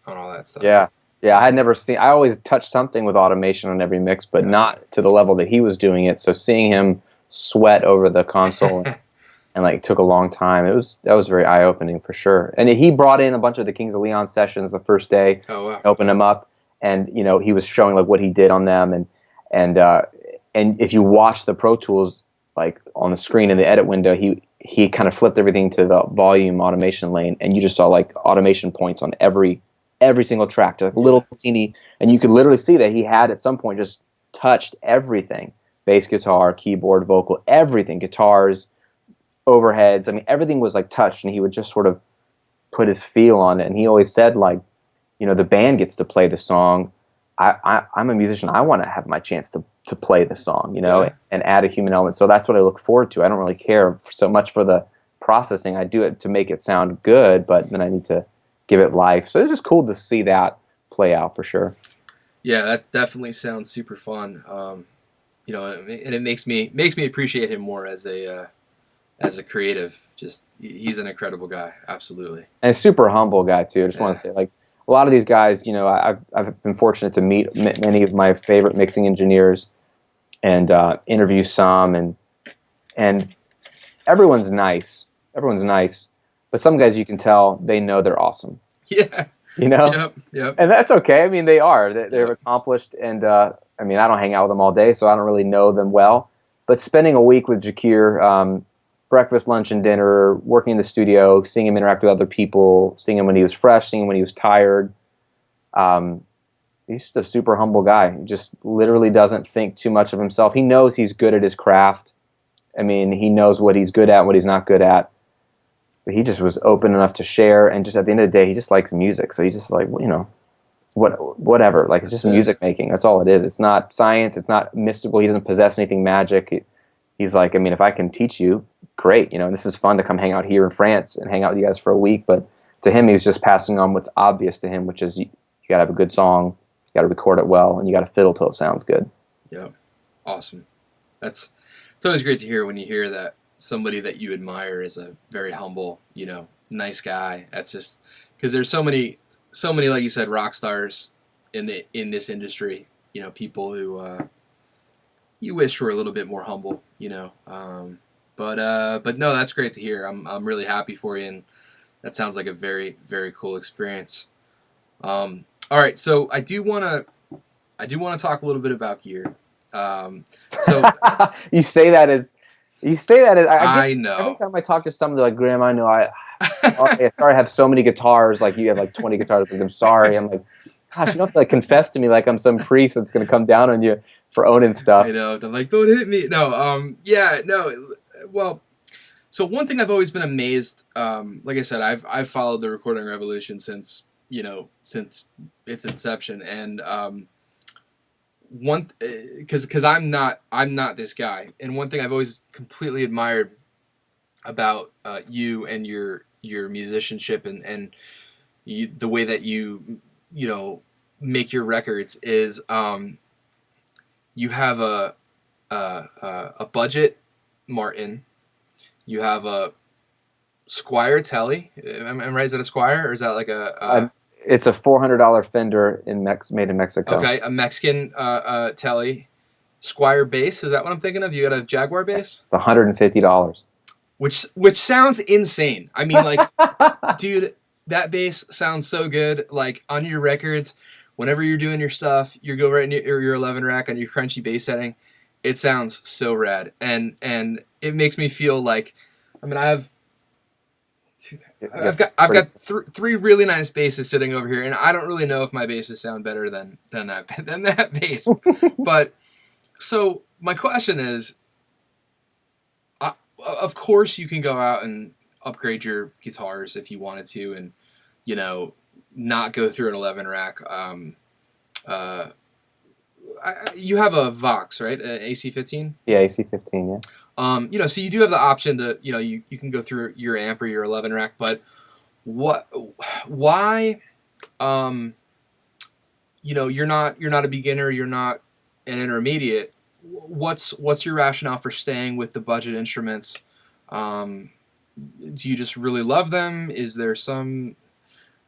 on all that stuff. Yeah. Yeah, I had never seen. I always touched something with automation on every mix, but not to the level that he was doing it. So seeing him sweat over the console and like took a long time. That was very eye opening for sure. And he brought in a bunch of the Kings of Leon sessions the first day, Oh wow. opened them up, and he was showing like what he did on them, and if you watch the Pro Tools like on the screen in the edit window, he kind of flipped everything to the volume automation lane, and you just saw like automation points on every single track, to like little teeny, and you could literally see that he had at some point just touched everything: bass guitar, keyboard, vocal, everything, guitars, overheads. I mean, everything was like touched, and he would just sort of put his feel on it. And he always said like, the band gets to play the song. I'm a musician. I want to have my chance to play the song, and add a human element. So that's what I look forward to. I don't really care so much for the processing. I do it to make it sound good, but then I need to give it life. So it's just cool to see that play out for sure. Yeah, that definitely sounds super fun. And it makes me appreciate him more as a creative. Just he's an incredible guy, absolutely, and a super humble guy too. I just want to say, like, a lot of these guys, I've been fortunate to meet many of my favorite mixing engineers and interview some, and everyone's nice. Everyone's nice, but some guys you can tell they know they're awesome. Yeah. Yep. And that's okay. I mean, they are. They're accomplished, and I don't hang out with them all day, so I don't really know them well. But spending a week with Jakir, breakfast, lunch, and dinner, working in the studio, seeing him interact with other people, seeing him when he was fresh, seeing him when he was tired. He's just a super humble guy. He just literally doesn't think too much of himself. He knows he's good at his craft. I mean, he knows what he's good at, what he's not good at. But he just was open enough to share, and just at the end of the day, he just likes music. So he just like, whatever. Like, it's just music making. That's all it is. It's not science. It's not mystical. He doesn't possess anything magic. He's like, if I can teach you, great. And this is fun to come hang out here in France and hang out with you guys for a week. But to him, he was just passing on what's obvious to him, which is you got to have a good song, you got to record it well, and you got to fiddle till it sounds good. Yeah, awesome. It's always great to hear when you hear that somebody that you admire is a very humble, nice guy. That's just because there's so many, like you said, rock stars in this industry. People who you wish were a little bit more humble. But no, that's great to hear. I'm really happy for you, and that sounds like a very, very cool experience. All right, so I do want to talk a little bit about gear. So you say that as I know. Every time I talk to someone, they're like, Graham, I know sorry I have so many guitars, like you have like 20 guitars. Like, I'm sorry. I'm like, gosh, you don't have to like confess to me like I'm some priest that's going to come down on you for owning stuff. I know. I'm like, don't hit me. No, yeah, no. Well, so one thing I've always been amazed, like I said, I've followed the Recording Revolution since its inception, and because I'm not this guy, and one thing I've always completely admired about you and your musicianship and the way that you make your records is you have a budget Martin, you have a Squier Telly. Am I right? Is that a Squier, or is that like a it's a $400 Fender made in Mexico. Okay, a Mexican Telly. Squier bass, is that what I'm thinking of? You got a Jaguar bass? It's $150. Which sounds insane. I mean, like, dude, that bass sounds so good. Like on your records, whenever you're doing your stuff, you go right near your 11 rack on your crunchy bass setting. It sounds so rad, and it makes me feel like, I mean, I've got three really nice basses sitting over here, and I don't really know if my basses sound better than that bass. But so my question is, of course you can go out and upgrade your guitars if you wanted to, and not go through an 11 rack. You have a Vox, right? AC15? Yeah, AC15, yeah. So you do have the option to, you can go through your amp or your 11 rack, but why, you're not a beginner, you're not an intermediate. What's your rationale for staying with the budget instruments? Do you just really love them? Is there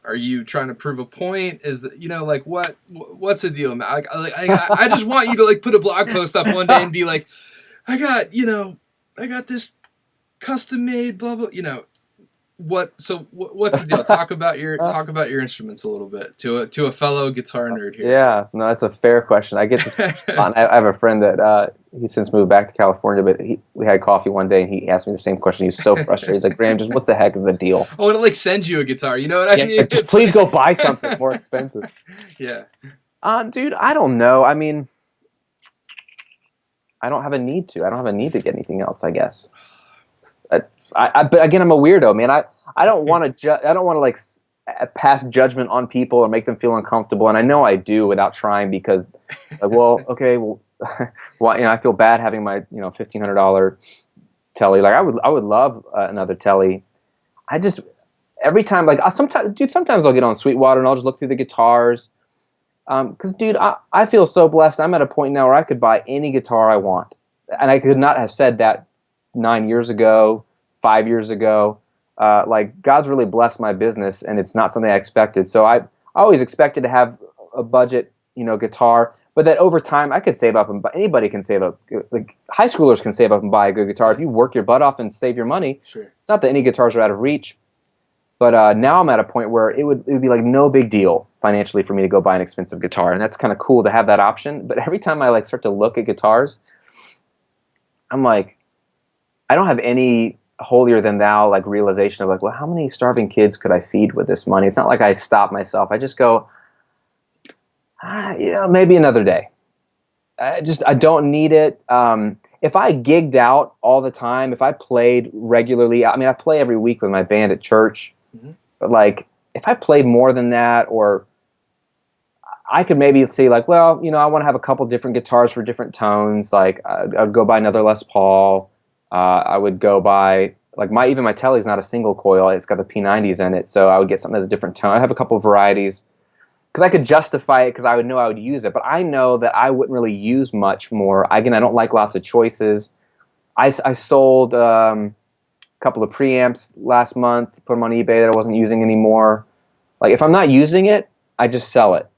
are you trying to prove a point? Is that, what's the deal, man? I just want you to like put a blog post up one day and be like, I got this custom made blah blah. What's the deal? Talk about your instruments a little bit to a fellow guitar nerd here. Yeah, no, that's a fair question. I get this question a lot. I have a friend that he's since moved back to California, but we had coffee one day and he asked me the same question. He was so frustrated. He's like, Graham, just what the heck is the deal? I want to like send you a guitar. You know what I mean? Like, just please go buy something more expensive. Yeah. Dude, I don't know. I mean, I don't have a need to. I don't have a need to get anything else, I guess. But again, I'm a weirdo, man. I don't want to I don't want to like pass judgment on people or make them feel uncomfortable, and I know I do without trying, because like, well, okay, well, I feel bad having my $1,500 telly. Like I would love another telly. I just every time like sometimes I'll get on Sweetwater and I'll just look through the guitars. Because dude, I feel so blessed. I'm at a point now where I could buy any guitar I want, and I could not have said that 9 years ago. 5 years ago. Like God's really blessed my business, and it's not something I expected. So I always expected to have a budget, guitar, but that over time I could save up, and anybody can save up. Like high schoolers can save up and buy a good guitar if you work your butt off and save your money. Sure. It's not that any guitars are out of reach, but now I'm at a point where it would be like no big deal financially for me to go buy an expensive guitar, and that's kind of cool to have that option. But every time I like start to look at guitars, I'm like, I don't have any holier than thou like realization of like, well, how many starving kids could I feed with this money? It's not like I stop myself. I just go, maybe another day. I don't need it. If I gigged out all the time, if I played regularly, I mean, I play every week with my band at church, but like if I played more than that, or I could maybe see like, well, I want to have a couple different guitars for different tones. Like I'd go buy another Les Paul. I would go buy, like even my telly's not a single coil, it's got the P90s in it, so I would get something that's a different tone. I have a couple of varieties, because I could justify it, because I would know I would use it, but I know that I wouldn't really use much more. Again, I don't like lots of choices. I sold a couple of preamps last month, put them on eBay that I wasn't using anymore. Like if I'm not using it, I just sell it,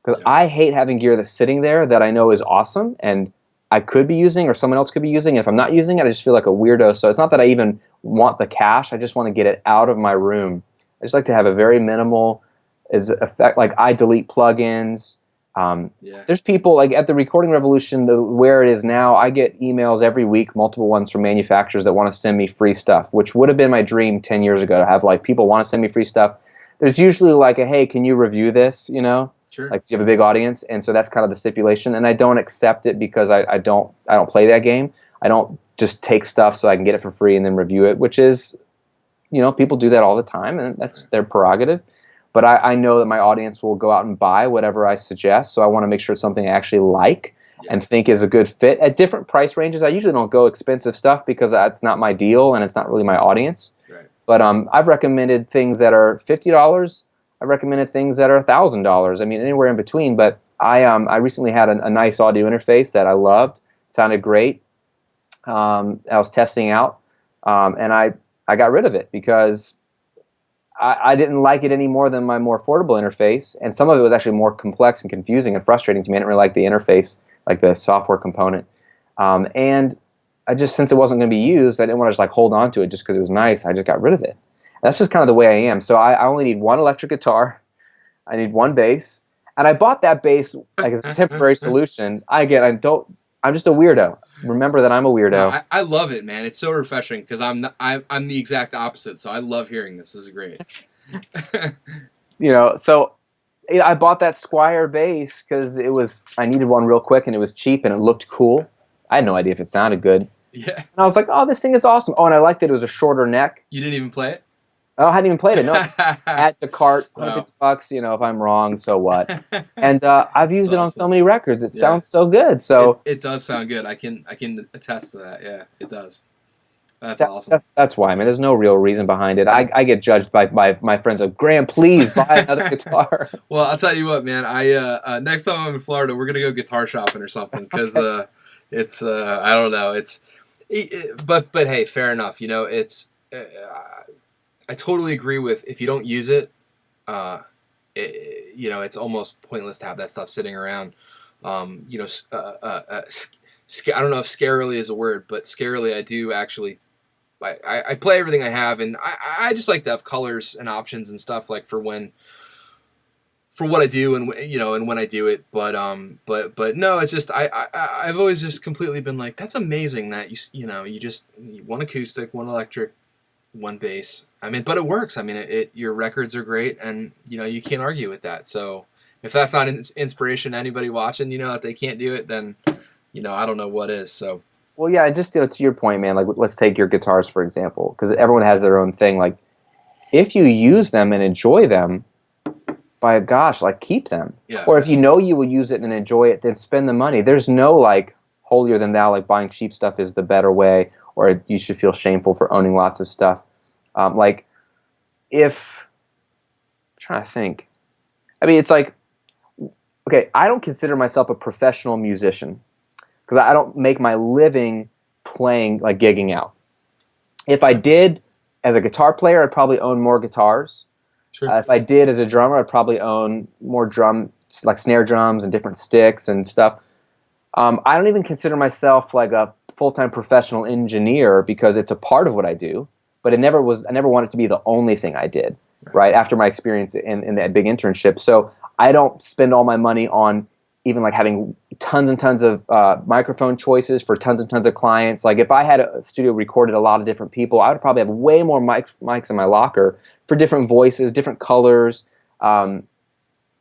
because I hate having gear that's sitting there that I know is awesome, and I could be using, or someone else could be using. And if I'm not using it, I just feel like a weirdo. So it's not that I even want the cash. I just want to get it out of my room. I just like to have a very minimal effect. Like I delete plugins. There's people like at the Recording Revolution, where it is now, I get emails every week, multiple ones from manufacturers that want to send me free stuff, which would have been my dream 10 years ago, to have like people want to send me free stuff. There's usually like hey, can you review this? Sure. Like you have a big audience, and so that's kind of the stipulation. And I don't accept it, because I don't play that game. I don't just take stuff so I can get it for free and then review it, which is, people do that all the time, and that's their prerogative. But I know that my audience will go out and buy whatever I suggest, so I want to make sure it's something I actually like and think is a good fit at different price ranges. I usually don't go expensive stuff, because that's not my deal and it's not really my audience. Right. But I've recommended things that are $50. I recommended things that are $1,000. I mean, anywhere in between. But I recently had a nice audio interface that I loved. It sounded great. I was testing out, and I got rid of it, because I didn't like it any more than my more affordable interface. And some of it was actually more complex and confusing and frustrating to me. I didn't really like the interface, like the software component. And I just, since it wasn't going to be used, I didn't want to just like hold on to it just because it was nice. I just got rid of it. That's just kind of the way I am. So I only need one electric guitar. I need one bass. And I bought that bass like as a temporary solution. I'm just a weirdo. Remember that I'm a No, weirdo. I love it, man. It's so refreshing because I'm the exact opposite. So I love hearing this. This is great. So I bought that Squire bass because I needed one real quick and it was cheap and it looked cool. I had no idea if it sounded good. Yeah. And I was like, oh, this thing is awesome. Oh, and I liked that it was a shorter neck. You didn't even play it? Oh, I hadn't even played it. No, just add to cart, Wow. $150. If I'm wrong, so what? And I've used it on so many records. It sounds so good. So it does sound good. I can attest to that. Yeah, it does. That's awesome. That's why, man. There's no real reason behind it. I get judged by my friends like, Graham, please buy another guitar. Well, I'll tell you what, man. I next time I'm in Florida, we're gonna go guitar shopping or something because it's I don't know. But hey, fair enough. I totally agree with if you don't use it, it's almost pointless to have that stuff sitting around. I don't know if scarily is a word, but scarily I do actually. I play everything I have, and I just like to have colors and options and stuff like for what I do and when I do it. But no, it's just I've always just completely been like, that's amazing that you just one acoustic, one electric, one bass. I mean, but it works. I mean, your records are great, and you can't argue with that. So if that's not inspiration to anybody watching, that they can't do it, then I don't know what is. So. Well, yeah, just to your point, man. Like, let's take your guitars for example, because everyone has their own thing. Like, if you use them and enjoy them, by gosh, like keep them. Yeah. Or if you will use it and enjoy it, then spend the money. There's no like holier than thou. Like buying cheap stuff is the better way, or you should feel shameful for owning lots of stuff. I'm trying to think. I mean, it's like, okay, I don't consider myself a professional musician because I don't make my living playing, like gigging out. If I did as a guitar player, I'd probably own more guitars. Sure. If I did as a drummer, I'd probably own more like snare drums and different sticks and stuff. I don't even consider myself like a full-time professional engineer because it's a part of what I do, but I never wanted it to be the only thing I did, right? After my experience in that big internship. So I don't spend all my money on even like having tons and tons of microphone choices for tons and tons of clients. Like if I had a studio recorded a lot of different people, I would probably have way more mics in my locker for different voices, different colors.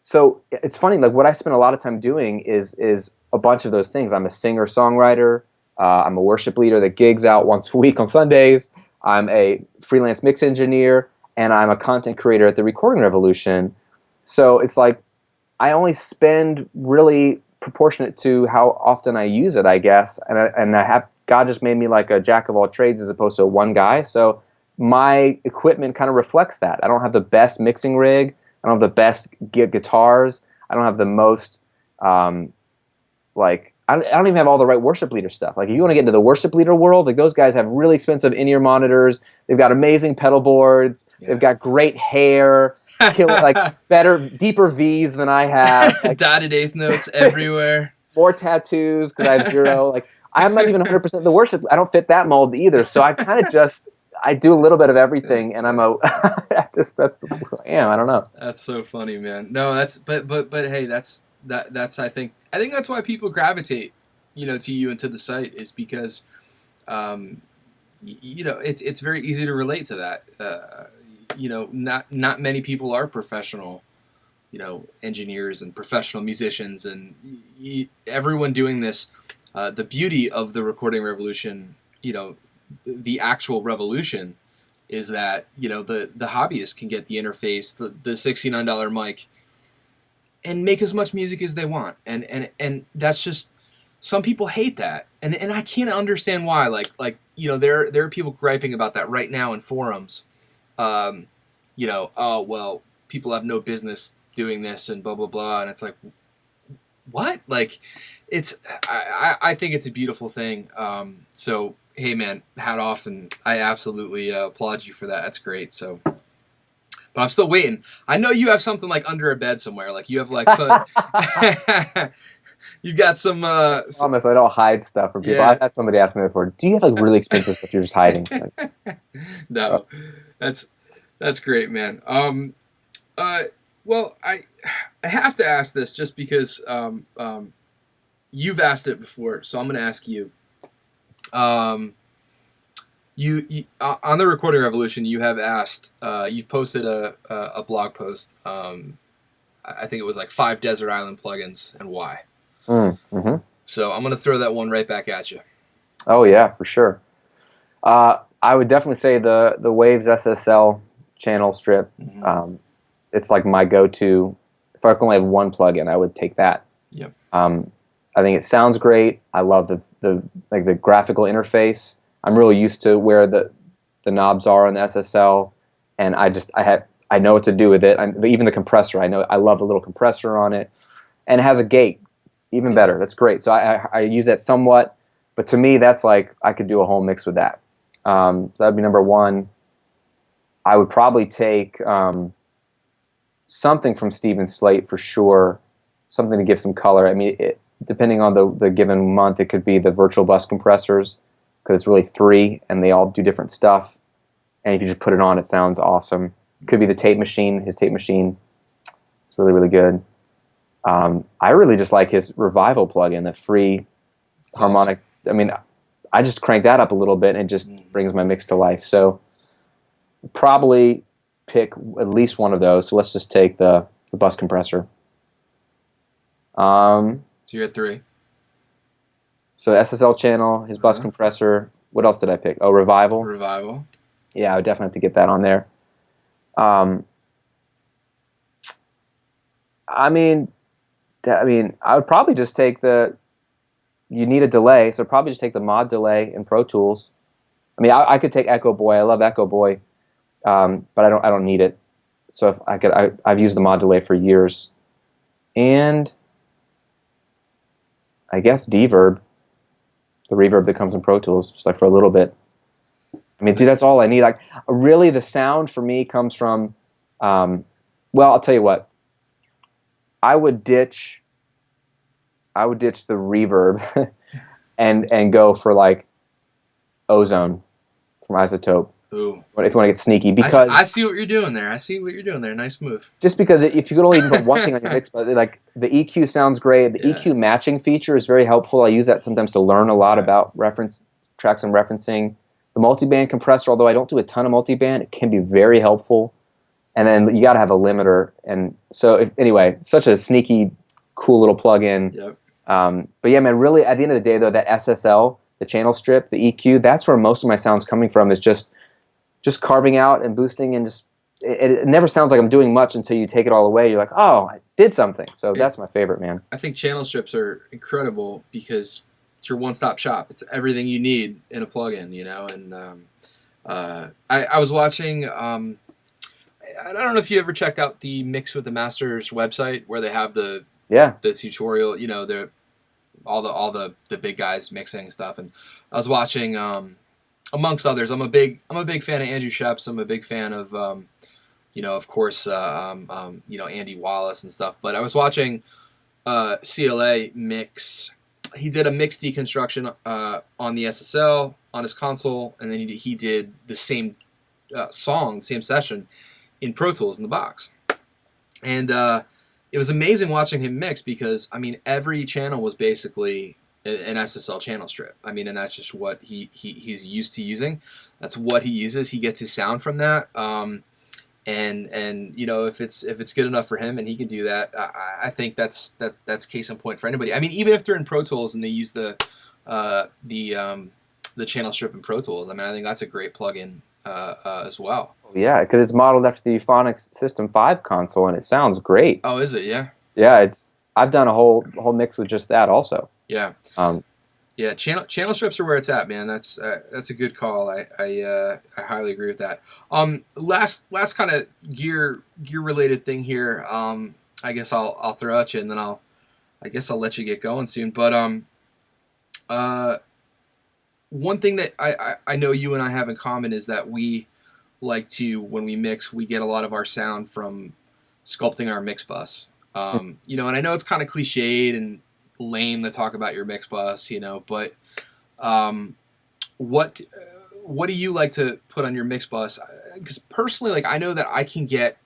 So it's funny, like what I spend a lot of time doing is a bunch of those things. I'm a singer-songwriter. I'm a worship leader that gigs out once a week on Sundays. I'm a freelance mix engineer, and I'm a content creator at the Recording Revolution. So it's like I only spend really proportionate to how often I use it, I guess. And God just made me like a jack of all trades as opposed to one guy. So my equipment kind of reflects that. I don't have the best mixing rig. I don't have the best guitars. I don't have the most, I don't even have all the right worship leader stuff. Like if you want to get into the worship leader world, like those guys have really expensive in-ear monitors. They've got amazing pedal boards. Yeah. They've got great hair, better, deeper V's than I have. Like, dotted eighth notes everywhere. More tattoos because I have zero. Like I'm not even 100% the worship. I don't fit that mold either. So I kind of I do a little bit of everything, and that's who I am. I don't know. That's so funny, man. No, but hey, that's I think that's why people gravitate, to you and to the site is because, it's very easy to relate to that. Not many people are professional, engineers and professional musicians, and everyone doing this. The beauty of the Recording Revolution, the actual revolution is that the hobbyist can get the interface, the $69 mic, and make as much music as they want, and that's just, some people hate that, and I can't understand why. Like there are people griping about that right now in forums. Oh well, people have no business doing this and blah blah blah, and it's like, what? Like I think it's a beautiful thing. So hey man, hat off, and I absolutely applaud you for that. That's great. So, but I'm still waiting. I know you have something like under a bed somewhere. Like you have like some, you got some. I promise I don't hide stuff from people. Yeah. I've had somebody ask me before, do you have like really expensive stuff you're just hiding? Like, no, that's That's great, man. Uh, well, I have to ask this just because you've asked it before, so I'm going to ask you. Um, on the Recording Revolution, you have asked. You've posted a blog post. I think it was like 5 desert island plugins and why. Mm-hmm. So I'm going to throw that one right back at you. Oh yeah, for sure. I would definitely say the Waves SSL channel strip. Mm-hmm. It's like my go-to. If I could only have one plugin, I would take that. Yep. I think it sounds great. I love the graphical interface. I'm really used to where the knobs are on the SSL, and I know what to do with it. Even the compressor, I love the little compressor on it, and it has a gate, even better. That's great. So I use that somewhat, but to me, that's like I could do a whole mix with that. So that'd be number one. I would probably take something from Steven Slate for sure, something to give some color. I mean, depending on the given month, it could be the virtual bus compressors, because it's really 3 and they all do different stuff. And if you just put it on, it sounds awesome. It could be the tape machine, his tape machine. It's really, really good. I really just like his Revival plugin, the free harmonic. Awesome. I mean, I just crank that up a little bit and it just brings my mix to life. So probably pick at least one of those. So let's just take the bus compressor. So you're at 3. So SSL channel, his bus compressor. What else did I pick? Oh, Revival. Revival. Yeah, I would definitely have to get that on there. I mean, I would probably just take you need a delay, so probably just take the mod delay in Pro Tools. I mean, I could take Echo Boy. I love Echo Boy, but I don't need it. So if I could, I've used the mod delay for years, and I guess Deverb, the reverb that comes in Pro Tools, just like for a little bit. I mean, dude, that's all I need. Like, really, the sound for me comes from. Well, I'll tell you what. I would ditch the reverb and go for like Ozone from Isotope. Ooh. If you want to get sneaky, because I see what you're doing there. Nice move. Just because if you could only even put one thing on your mix, but like the EQ sounds great. The EQ matching feature is very helpful. I use that sometimes to learn a lot about reference tracks and referencing. The multiband compressor, although I don't do a ton of multiband, it can be very helpful. And then you got to have a limiter. And so, anyway, such a sneaky, cool little plug-in. Yep. But yeah, man, really, at the end of the day, though, that SSL, the channel strip, the EQ, that's where most of my sound's coming from, is just carving out and boosting, and just it never sounds like I'm doing much until you take it all away. You're like, oh, I did something. So that's my favorite, man. I think channel strips are incredible because it's your one-stop shop. It's everything you need in a plugin, you know. And I was watching. I don't know if you ever checked out the Mix with the Masters website where they have the tutorial. You know, all the big guys mixing stuff. And I was watching, amongst others. I'm a big fan of Andrew Sheps. I'm a big fan of of course Andy Wallace and stuff. But I was watching CLA mix. He did a mix deconstruction on the SSL on his console, and then he did the same song, the same session in Pro Tools in the box. And it was amazing watching him mix because, I mean, every channel was basically an SSL channel strip. I mean, and that's just what he's used to using. That's what he uses. He gets his sound from that. And you know, if it's good enough for him and he can do that, I think that's case in point for anybody. I mean, even if they're in Pro Tools and they use the channel strip in Pro Tools, I mean, I think that's a great plugin as well. Yeah, because it's modeled after the Euphonics System 5 console, and it sounds great. Oh, is it? Yeah. Yeah, I've done a whole mix with just that also. Yeah. Yeah, channel strips are where it's at, man. That's a good call. I highly agree with that. Last kind of gear related thing here. I guess I'll throw at you, and then I'll let you get going soon. But one thing that I know you and I have in common is that we like to, when we mix, we get a lot of our sound from sculpting our mix bus. You know, and I know it's kind of cliched and lame to talk about your mix bus, you know, but what do you like to put on your mix bus? because personally, like I know that I can get.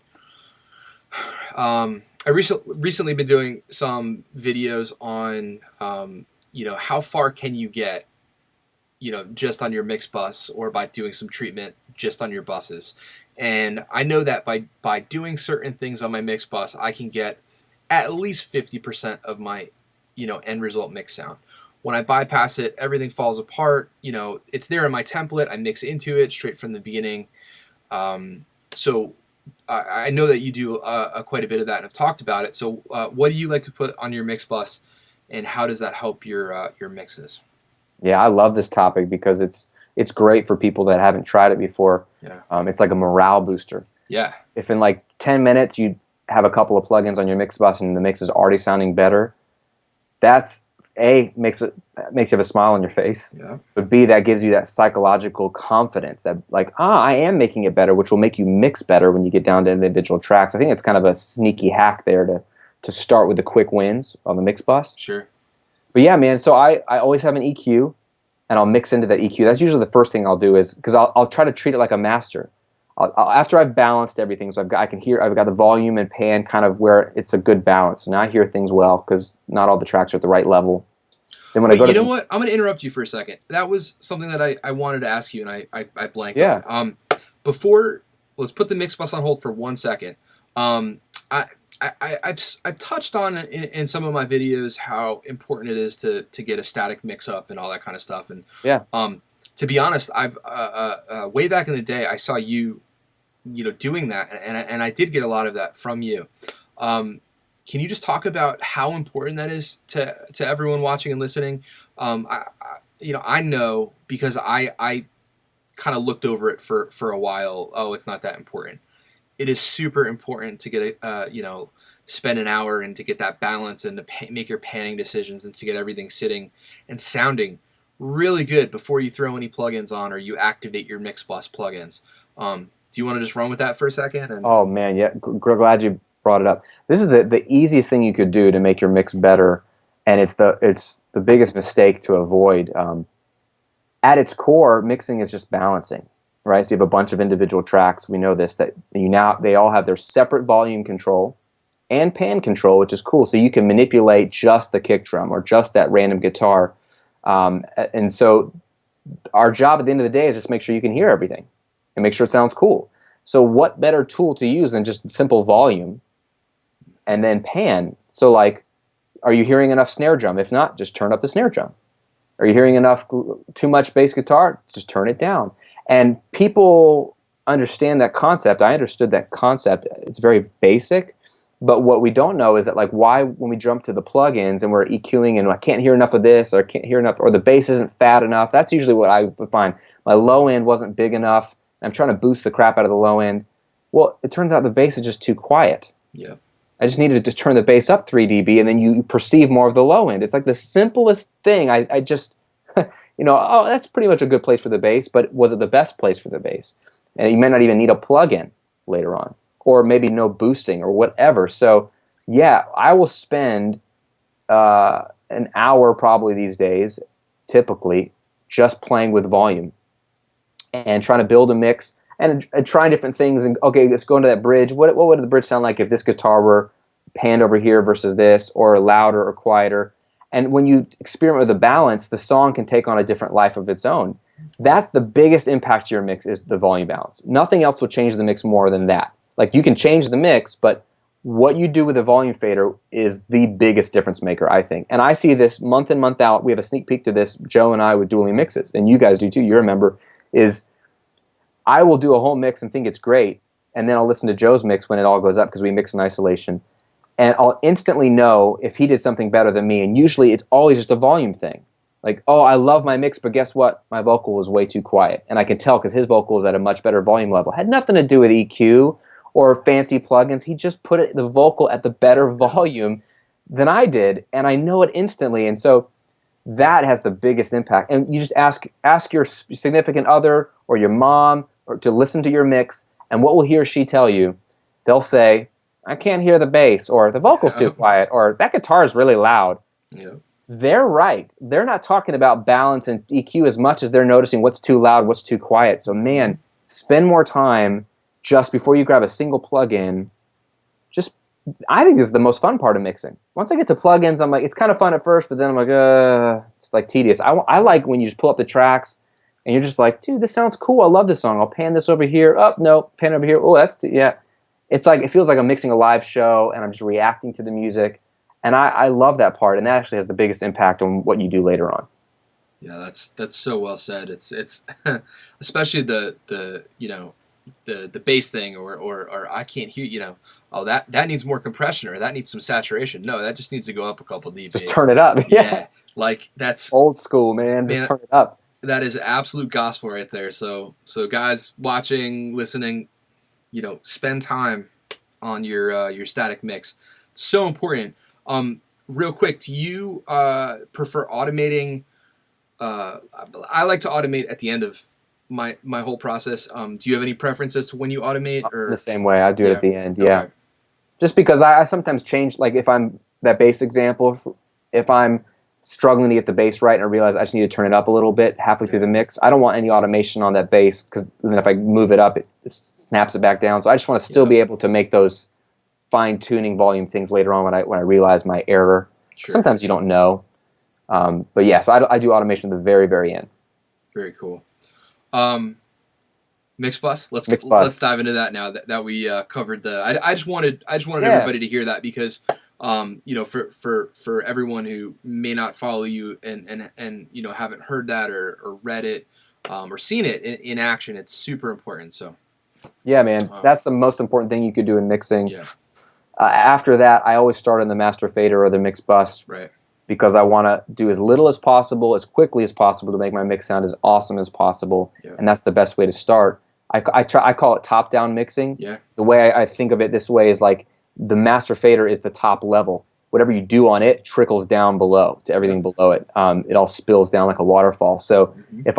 I recently been doing some videos on, how far can you get, just on your mix bus or by doing some treatment just on your buses. And I know that by doing certain things on my mix bus, I can get at least 50% of my, end result mix sound. When I bypass it, everything falls apart. It's there in my template. I mix into it straight from the beginning. So I know that you do quite a bit of that and have talked about it. So what do you like to put on your mix bus, and how does that help your mixes? Yeah, I love this topic because it's great for people that haven't tried it before. Yeah. It's like a morale booster. Yeah. If in like 10 minutes you have a couple of plugins on your mix bus and the mix is already sounding better, that's makes you have a smile on your face. Yeah. But B, that gives you that psychological confidence that like, I am making it better, which will make you mix better when you get down to individual tracks. I think it's kind of a sneaky hack there to start with the quick wins on the mix bus. Sure. But yeah, man, so I always have an EQ, and I'll mix into that EQ. That's usually the first thing I'll do is, because I'll try to treat it like a master. After I've balanced everything, so I've got the volume and pan kind of where it's a good balance. So now I hear things well because not all the tracks are at the right level. Then when Wait, what? I'm going to interrupt you for a second. That was something that I wanted to ask you, and I blanked on. Before, let's put the mix bus on hold for 1 second. I've touched on in some of my videos how important it is to get a static mix up and all that kind of stuff. And to be honest, I've way back in the day I saw you doing that, and I did get a lot of that from you. Can you just talk about how important that is to everyone watching and listening? I know because I kind of looked over it for a while. Oh, it's not that important. It is super important to get spend an hour and to get that balance and to make your panning decisions and to get everything sitting and sounding really good before you throw any plugins on or you activate your mix bus plugins. Do you want to just run with that for a second? Oh man, yeah, glad you brought it up. This is the easiest thing you could do to make your mix better, and it's the biggest mistake to avoid. At its core, mixing is just balancing, right? So you have a bunch of individual tracks. We know this, that they all have their separate volume control and pan control, which is cool. So you can manipulate just the kick drum or just that random guitar. And so our job at the end of the day is just make sure you can hear everything and make sure it sounds cool. So what better tool to use than just simple volume and then pan? So like, are you hearing enough snare drum? If not, just turn up the snare drum. Are you hearing too much bass guitar? Just turn it down. And people understand that concept. I understood that concept. It's very basic. But what we don't know is that like why when we jump to the plugins and we're EQing and I can't hear enough of this or I can't hear enough or the bass isn't fat enough, that's usually what I would find. My low end wasn't big enough. I'm trying to boost the crap out of the low end. Well, it turns out the bass is just too quiet. Yeah. I just needed to just turn the bass up 3 dB and then you perceive more of the low end. It's like the simplest thing. I just, oh, that's pretty much a good place for the bass, but was it the best place for the bass? And you may not even need a plug-in later on, or maybe no boosting or whatever. So yeah, I will spend an hour probably these days, typically, just playing with volume and trying to build a mix and trying different things. And okay, let's go into that bridge. What would the bridge sound like if this guitar were panned over here versus this, or louder or quieter? And when you experiment with the balance, the song can take on a different life of its own. That's the biggest impact to your mix, is the volume balance. Nothing else will change the mix more than that. Like, you can change the mix, but what you do with a volume fader is the biggest difference maker, I think. And I see this month in, month out. We have a sneak peek to this, Joe and I, with dueling mixes, and you guys do too, you're a member, is I will do a whole mix and think it's great, and then I'll listen to Joe's mix when it all goes up because we mix in isolation, and I'll instantly know if he did something better than me, and usually it's always just a volume thing. Like, oh, I love my mix, but guess what? My vocal was way too quiet, and I can tell because his vocal is at a much better volume level. Had nothing to do with EQ or fancy plugins. He just put the vocal at the better volume than I did, and I know it instantly. And so that has the biggest impact. And you just ask your significant other or your mom or to listen to your mix, and what will he or she tell you? They'll say, I can't hear the bass, or the vocal's too quiet, or that guitar is really loud. Yeah. They're right. They're not talking about balance and EQ as much as they're noticing what's too loud, what's too quiet. So man, spend more time just before you grab a single plugin. Just, I think this is the most fun part of mixing. Once I get to plugins, I'm like, it's kind of fun at first, but then I'm like, it's like tedious. I like when you just pull up the tracks and you're just like, dude, this sounds cool. I love this song. I'll pan this over here. Oh, no, pan over here. Oh, yeah. It's like, it feels like I'm mixing a live show and I'm just reacting to the music. And I love that part. And that actually has the biggest impact on what you do later on. Yeah, that's so well said. It's especially the bass thing or I can't hear, oh, that needs more compression or that needs some saturation. No, that just needs to go up a couple dB. Just turn it up. Yeah. Like that's old school, man. Just turn it up. That is absolute gospel right there. So guys watching, listening, spend time on your static mix. It's so important. Real quick, do you prefer automating? I like to automate at the end of my whole process. Do you have any preference as to when you automate? Or the same way I do it at the end. Yeah, okay. Just because I sometimes change. Like if I'm that bass example, if I'm struggling to get the bass right and I realize I just need to turn it up a little bit halfway through the mix, I don't want any automation on that bass because then if I move it up, it snaps it back down. So I just want to still be able to make those fine-tuning volume things later on when I realize my error. Sure. Sometimes you don't know. But yeah, so I do automation at the very, very end. Very cool. Mix bus. Let's dive into that now that we covered the. I just wanted everybody to hear that because for everyone who may not follow you and haven't heard that or read it or seen it in action, it's super important. So yeah, man, that's the most important thing you could do in mixing. Yeah. After that, I always start in the master fader or the mix bus. Right. Because I want to do as little as possible, as quickly as possible to make my mix sound as awesome as possible, and that's the best way to start. I call it top-down mixing. Yeah. The way I think of it this way is like the master fader is the top level. Whatever you do on it trickles down below to everything below it. It all spills down like a waterfall. So if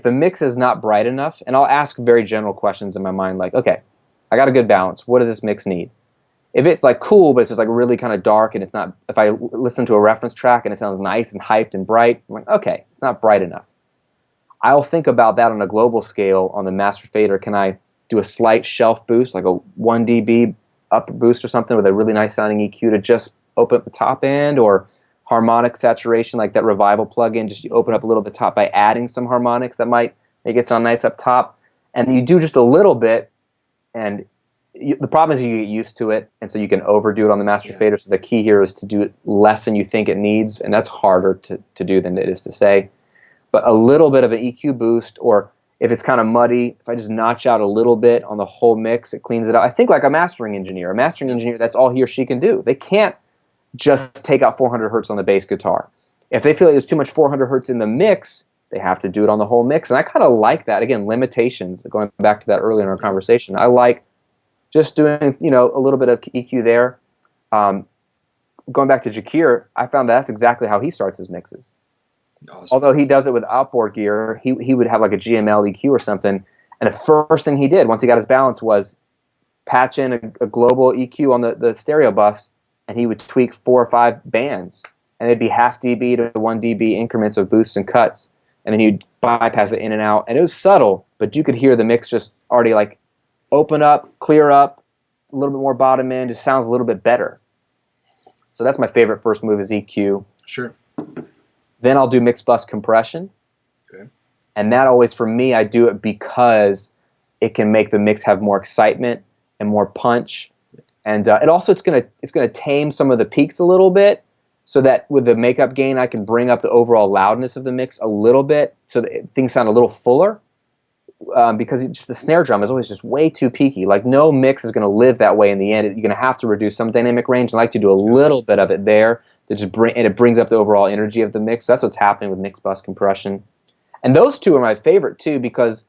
the mix is not bright enough, and I'll ask very general questions in my mind like, okay, I got a good balance. What does this mix need? If it's like cool, but it's just like really kind of dark and it's not, if I listen to a reference track and it sounds nice and hyped and bright, I'm like, okay, it's not bright enough. I'll think about that on a global scale on the master fader. Can I do a slight shelf boost, like a 1 dB up boost or something with a really nice sounding EQ to just open up the top end, or harmonic saturation like that Revival plugin, just you open up a little bit top by adding some harmonics that might make it sound nice up top. And you do just a little bit, and the problem is you get used to it, and so you can overdo it on the master fader. So the key here is to do it less than you think it needs, and that's harder to do than it is to say. But a little bit of an EQ boost, or if it's kind of muddy, if I just notch out a little bit on the whole mix, it cleans it out. I think like a mastering engineer. A mastering engineer, that's all he or she can do. They can't just take out 400 hertz on the bass guitar. If they feel like there's too much 400 hertz in the mix, they have to do it on the whole mix. And I kind of like that. Again, limitations, going back to that earlier in our conversation. I like just doing, a little bit of EQ there. Going back to Jakir, I found that's exactly how he starts his mixes. Awesome. Although he does it with outboard gear, he would have like a GML EQ or something. And the first thing he did once he got his balance was patch in a global EQ on the stereo bus, and he would tweak 4 or 5 bands. And it'd be half dB to 1 dB increments of boosts and cuts. And then he'd bypass it in and out. And it was subtle, but you could hear the mix just already like open up, clear up, a little bit more bottom end, just sounds a little bit better. So that's my favorite first move is EQ. Sure. Then I'll do mix bus compression. Okay. And that always, for me, I do it because it can make the mix have more excitement and more punch. And it also, it's gonna tame some of the peaks a little bit, so that with the makeup gain, I can bring up the overall loudness of the mix a little bit, so that things sound a little fuller. Because just the snare drum is always just way too peaky. Like no mix is going to live that way in the end. You're going to have to reduce some dynamic range. And I like to do a little bit of it there to just and it brings up the overall energy of the mix. So that's what's happening with mix bus compression. And those two are my favorite too, because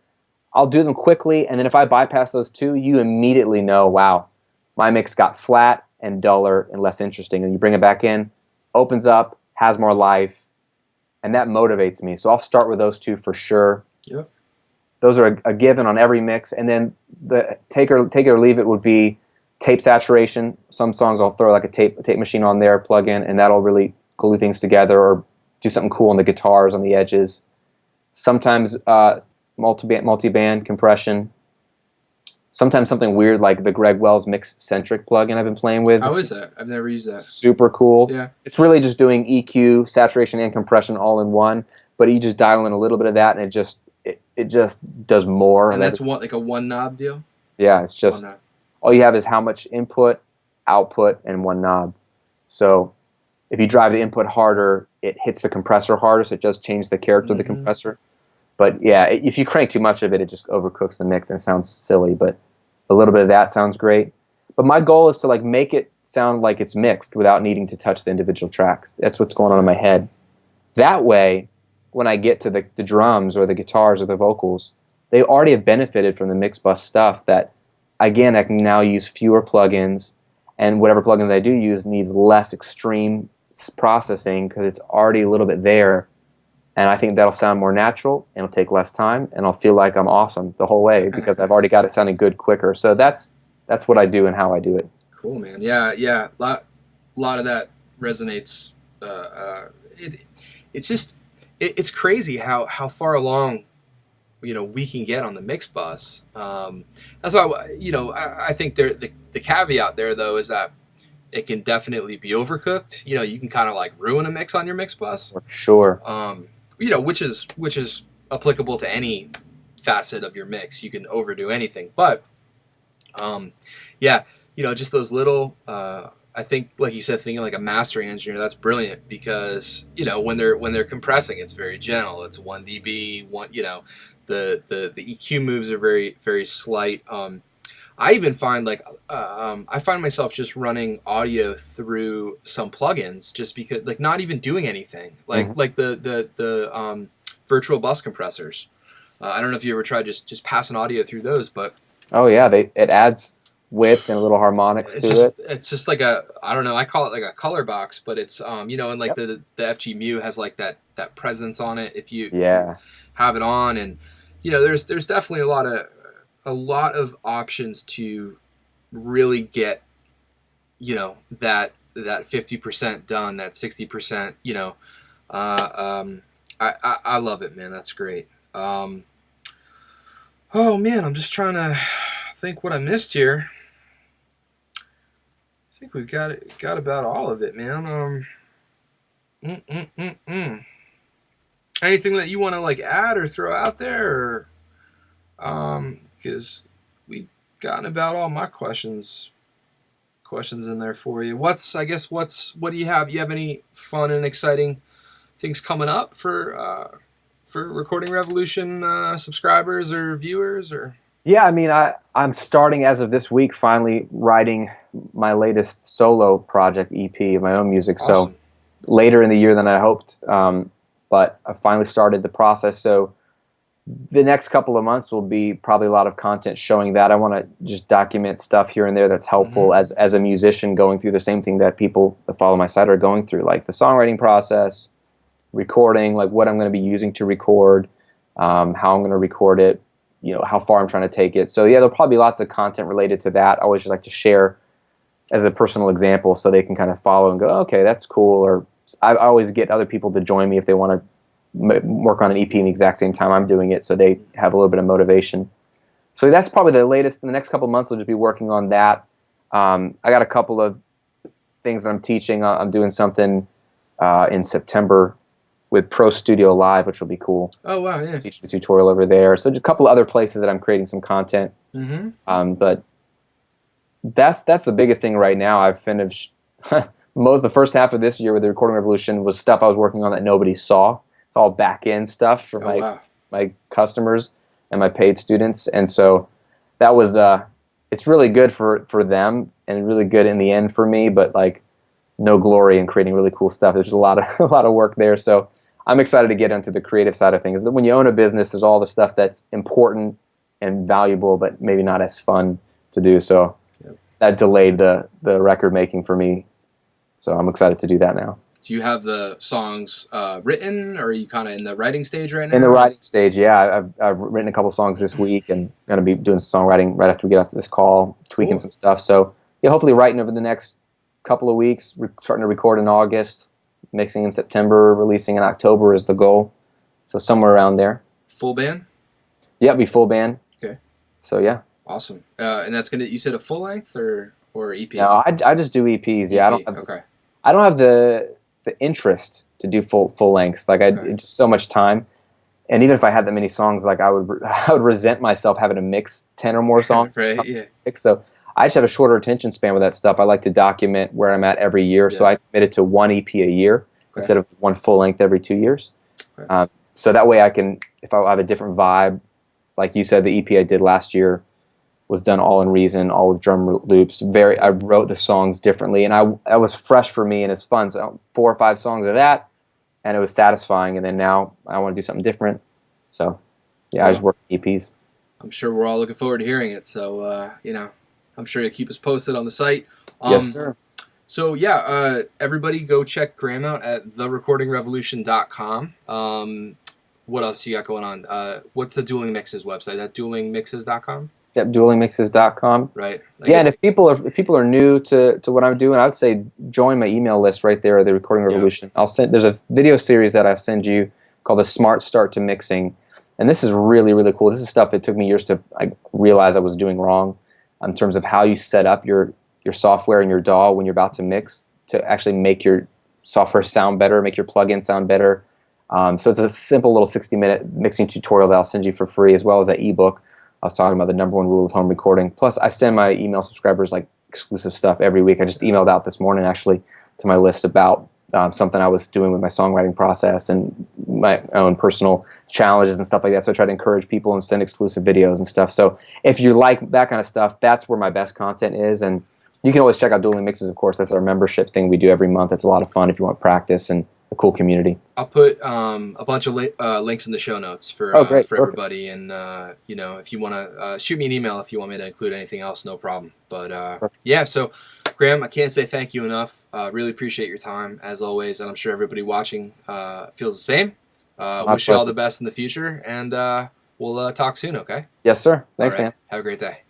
I'll do them quickly, and then if I bypass those two, you immediately know, wow, my mix got flat and duller and less interesting. And you bring it back in, opens up, has more life, and that motivates me. So I'll start with those two for sure. Yep. Those are a given on every mix. And then the take it or leave it would be tape saturation. Some songs I'll throw like a tape machine on there, plug in, and that'll really glue things together, or do something cool on the guitars on the edges. Sometimes multi-band compression. Sometimes something weird like the Greg Wells Mix-Centric plugin I've been playing with. How is that? I've never used that. Super cool. Yeah. It's really just doing EQ, saturation, and compression all in one. But you just dial in a little bit of that, and it just does more. And that's like a one knob deal? Yeah, it's just all you have is how much input, output, and one knob. So if you drive the input harder, it hits the compressor harder, so it does change the character of the compressor. But yeah, if you crank too much of it, it just overcooks the mix and it sounds silly. But a little bit of that sounds great. But my goal is to like make it sound like it's mixed without needing to touch the individual tracks. That's what's going on in my head. That way, when I get to the drums or the guitars or the vocals, they already have benefited from the mix bus stuff that, again, I can now use fewer plugins, and whatever plugins I do use needs less extreme processing because it's already a little bit there. And I think that'll sound more natural, and it'll take less time, and I'll feel like I'm awesome the whole way because I've already got it sounding good quicker. So that's what I do and how I do it. Cool, man. Yeah. A lot of that resonates. It's just it's crazy how far along we can get on the mix bus. That's why I think the caveat there though is that it can definitely be overcooked. You can kind of like ruin a mix on your mix bus. For sure. Which is applicable to any facet of your mix. You can overdo anything, but just those little. I think, like you said, thinking like a mastering engineer, that's brilliant because when they're compressing, it's very gentle. It's 1 dB. The EQ moves are very very slight. I even find I find myself just running audio through some plugins just because not even doing anything like the virtual bus compressors. I don't know if you ever tried just passing audio through those, but oh yeah, it adds width and a little harmonics to it. It's just like I don't know, I call it like a color box, but it's and like the FG Mu has like that presence on it if you have it on, and there's definitely a lot of options to really get that 50% done, that 60%. I love it, man. That's great. Oh man, I'm just trying to think what I missed here. I think we've got about all of it, man. Anything that you want to add or throw out there, or because we've gotten about all my questions in there for you. What do you have? You have any fun and exciting things coming up for Recording Revolution subscribers or viewers? Or yeah, I mean, I'm starting as of this week finally writing my latest solo project EP of my own music. Awesome. So later in the year than I hoped, but I finally started the process. So the next couple of months will be probably a lot of content showing that. I want to just document stuff here and there that's helpful as a musician going through the same thing that people that follow my site are going through, like the songwriting process, recording, like what I'm going to be using to record, how I'm going to record it, how far I'm trying to take it. So yeah, there'll probably be lots of content related to that. I always just like to share as a personal example so they can kind of follow and go, okay, that's cool. Or I always get other people to join me if they want to work on an EP in the exact same time I'm doing it, so they have a little bit of motivation. So that's probably the latest. In the next couple of months, we'll just be working on that. I got a couple of things that I'm teaching. I'm doing something in September with Pro Studio Live, which will be cool. Oh wow, yeah. Teaching a tutorial over there. So just a couple of other places that I'm creating some content. But that's the biggest thing right now. I've finished the first half of this year with the Recording Revolution was stuff I was working on that nobody saw. It's all back end stuff for my customers and my paid students, and so that was it's really good for them and really good in the end for me. But no glory in creating really cool stuff. There's a lot of work there. So I'm excited to get into the creative side of things. When you own a business, there's all the stuff that's important and valuable, but maybe not as fun to do. So that delayed the record making for me. So I'm excited to do that now. Do you have the songs written, or are you kind of in the writing stage right now? In the writing stage, yeah. I've written a couple songs this week and going to be doing some songwriting right after we get off this call, tweaking some stuff. So yeah, hopefully writing over the next couple of weeks, starting to record in August, mixing in September, releasing in October is the goal. So somewhere around there. Full band? Yeah, be full band. Okay. So yeah. Awesome. And that's you said a full length or EP? No, I just do EPs. Yeah, EP. Okay. I don't have the interest to do full lengths. Like Okay. it's just so much time. And even if I had that many songs, like I would I would resent myself having to mix 10 or more songs. Right. Yeah. So I just have a shorter attention span with that stuff. I like to document where I'm at every year. Yeah. So I committed to one EP a year instead of one full length every 2 years. Okay. So that way I can, if I have a different vibe, like you said, the EP I did last year was done all in Reason, all with drum loops. I wrote the songs differently, and I was fresh for me, and it's fun. So 4 or 5 songs of that, and it was satisfying. And then now I want to do something different. So yeah, I just work EPs. I'm sure we're all looking forward to hearing it. So I'm sure you'll keep us posted on the site. Yes, sir. So yeah, everybody go check Graham out at therecordingrevolution.com. What else you got going on? What's the Dueling Mixes website? That duelingmixes.com? Yep, duelingmixes.com. Right. And if people are new to what I'm doing, I would say join my email list right there, The Recording Revolution. Yeah. There's a video series that I send you called The Smart Start to Mixing. And this is really, really cool. This is stuff that took me years to realize I was doing wrong in terms of how you set up your software and your DAW when you're about to mix to actually make your software sound better, make your plugin sound better. So it's a simple little 60-minute mixing tutorial that I'll send you for free, as well as that ebook I was talking about, the #1 rule of home recording. Plus, I send my email subscribers exclusive stuff every week. I just emailed out this morning actually to my list about something I was doing with my songwriting process and my own personal challenges and stuff like that. So I try to encourage people and send exclusive videos and stuff. So if you like that kind of stuff, that's where my best content is. And you can always check out Dueling Mixes, of course. That's our membership thing we do every month. It's a lot of fun if you want practice and a cool community. I'll put a bunch of links in the show notes for everybody. And if you want to shoot me an email if you want me to include anything else, no problem. But yeah, so Graham, I can't say thank you enough. Really appreciate your time as always, and I'm sure everybody watching feels the same. Wish you all the best in the future, and we'll talk soon. Okay? Yes, sir. Thanks, man. Have a great day.